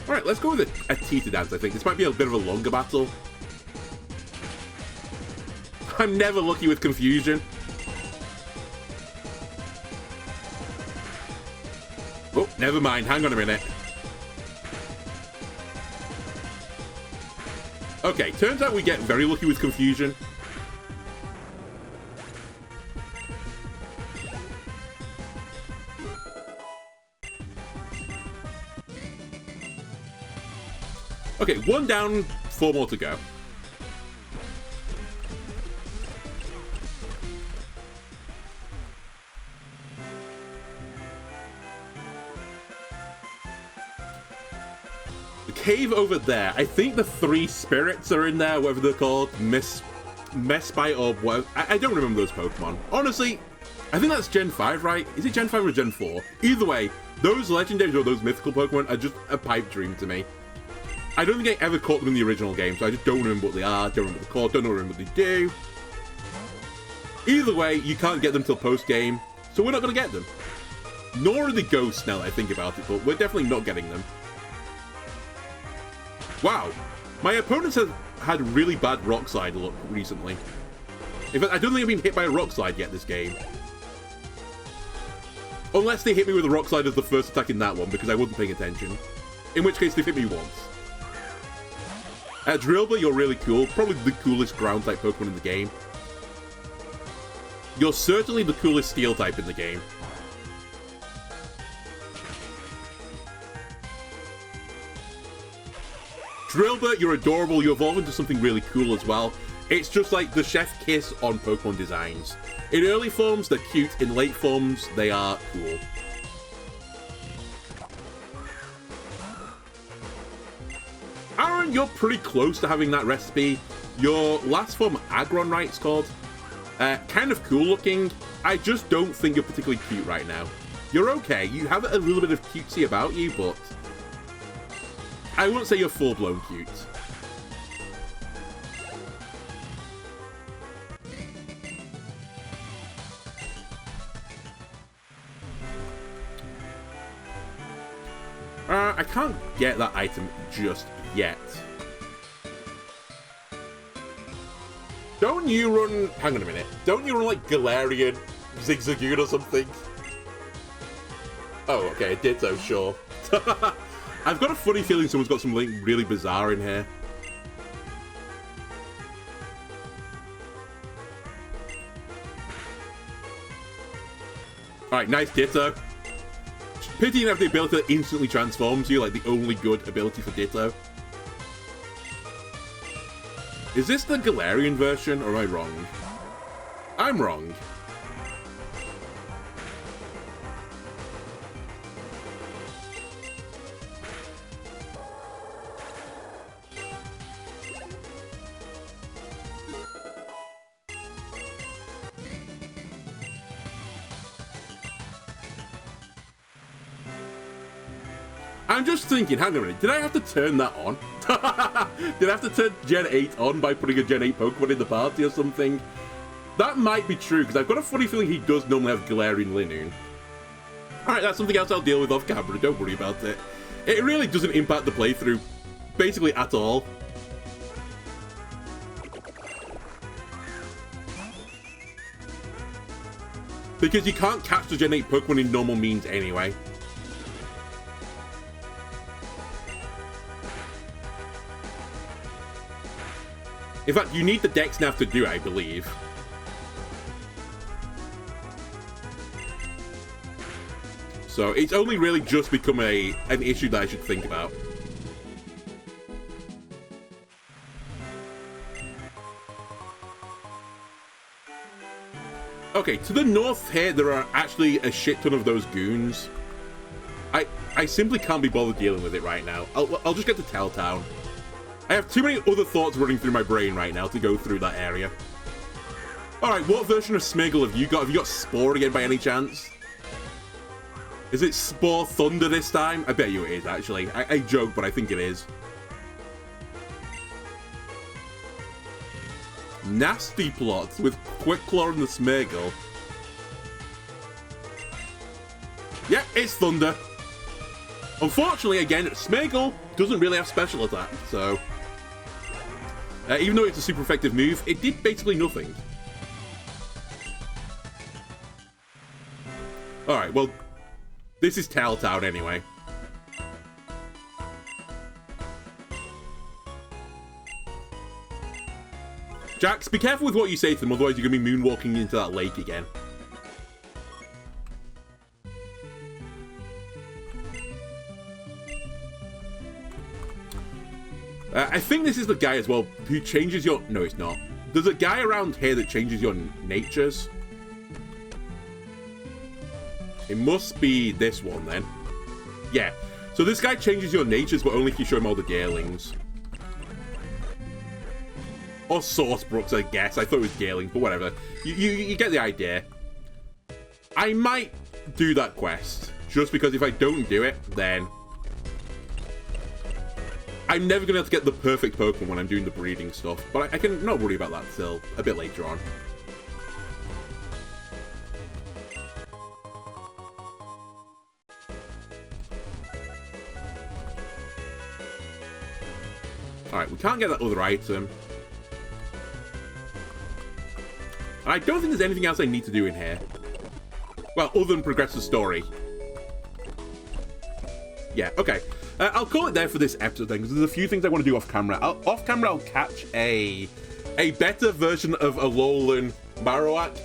Alright, let's go with a Tita Dance, I think. This might be a bit of a longer battle. I'm never lucky with confusion. Oh, never mind. Hang on a minute. Okay, turns out we get very lucky with confusion. Okay, 1 down, 4 more to go. The cave over there, I think the 3 spirits are in there, whatever they're called. Mespite or whatever. I don't remember those Pokemon. Honestly, I think that's Gen 5, right? Is it Gen 5 or Gen 4? Either way, those legendaries or those mythical Pokemon are just a pipe dream to me. I don't think I ever caught them in the original game, so I just don't remember what they are, don't remember what they're called, don't remember what they do. Either way, you can't get them till post-game, so we're not going to get them. Nor are the ghosts now that I think about it, but we're definitely not getting them. Wow, my opponents have had really bad Rock Slide luck recently. In fact, I don't think I've been hit by a Rock Slide yet this game. Unless they hit me with a Rock Slide as the first attack in that one, because I wasn't paying attention. In which case, they've hit me once. Drillbur, you're really cool. Probably the coolest ground-type Pokemon in the game. You're certainly the coolest Steel-type in the game. Drillbur, you're adorable. You evolve into something really cool as well. It's just like the chef kiss on Pokemon designs. In early forms, they're cute. In late forms, they are cool. Aaron, you're pretty close to having that recipe. Your last form, Aggron, right, it's called. Kind of cool looking. I just don't think you're particularly cute right now. You're okay. You have a little bit of cutesy about you, but I wouldn't say you're full-blown cute. I can't get that item just yet. Don't you run... Hang on a minute. Don't you run like Galarian, Zigzagoon or something? Oh, okay. Ditto, sure. I've got a funny feeling someone's got something really bizarre in here. Alright, nice Ditto. Pity you have the ability that instantly transforms you, like the only good ability for Ditto. Is this the Galarian version, or am I wrong? I'm wrong. I'm just thinking, hang on a minute, did I have to turn that on? Did I have to turn Gen 8 on by putting a Gen 8 Pokemon in the party or something? That might be true, because I've got a funny feeling he does normally have Galarian Linoon. Alright, that's something else I'll deal with off camera, don't worry about it. It really doesn't impact the playthrough, basically at all. Because you can't catch the Gen 8 Pokemon in normal means anyway. In fact, you need the Dex Nav to do it, I believe. So it's only really just become an issue that I should think about. Okay, to the north here, there are actually a shit ton of those goons. I simply can't be bothered dealing with it right now. I'll just get to Telltown. I have too many other thoughts running through my brain right now to go through that area. Alright, what version of Smeargle have you got? Have you got Spore again by any chance? Is it Spore Thunder this time? I bet you it is, actually. I joke, but I think it is. Nasty Plot with Quick Claw and the Smeargle. Yeah, it's Thunder. Unfortunately, again, Smeargle doesn't really have special attack, so... even though it's a super effective move, it did basically nothing. Alright, well, this is Telltown anyway. Jax, be careful with what you say to them, otherwise you're going to be moonwalking into that lake again. I think this is the guy as well who changes your... No, it's not. There's a guy around here that changes your natures. It must be this one then. Yeah. So this guy changes your natures, but only if you show him all the gearlings. Or Sourcebrooks, I guess. I thought it was gearlings, but whatever. You get the idea. I might do that quest, just because if I don't do it, then... I'm never going to be able to get the perfect Pokemon when I'm doing the breeding stuff, but I can not worry about that till a bit later on. Alright, we can't get that other item. And I don't think there's anything else I need to do in here. Well, other than progress the story. Yeah, okay. I'll call it there for this episode then, because there's a few things I want to do off camera. Off camera, I'll catch a better version of Alolan Marowak.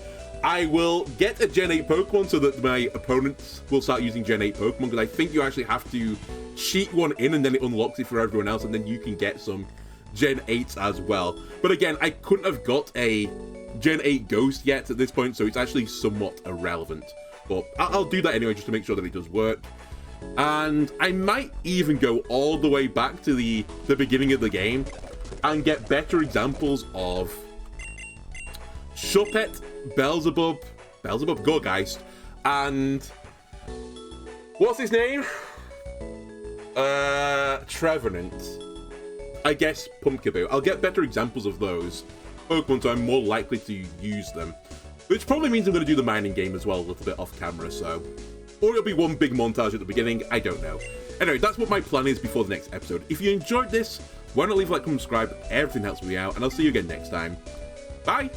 I will get a Gen 8 Pokemon so that my opponents will start using Gen 8 Pokemon, because I think you actually have to cheat one in and then it unlocks it for everyone else, and then you can get some Gen 8s as well. But again, I couldn't have got a Gen 8 Ghost yet at this point, so it's actually somewhat irrelevant. But I'll do that anyway, just to make sure that it does work. And I might even go all the way back to the beginning of the game and get better examples of Shuppet, Beelzebub, Gorgeist, and what's his name? Trevenant. I guess Pumpkaboo. I'll get better examples of those Pokemon, so I'm more likely to use them. Which probably means I'm going to do the mining game as well a little bit off camera, so... Or it'll be one big montage at the beginning, I don't know. Anyway, that's what my plan is before the next episode. If you enjoyed this, why not leave a like, comment, subscribe, everything helps me out, and I'll see you again next time. Bye!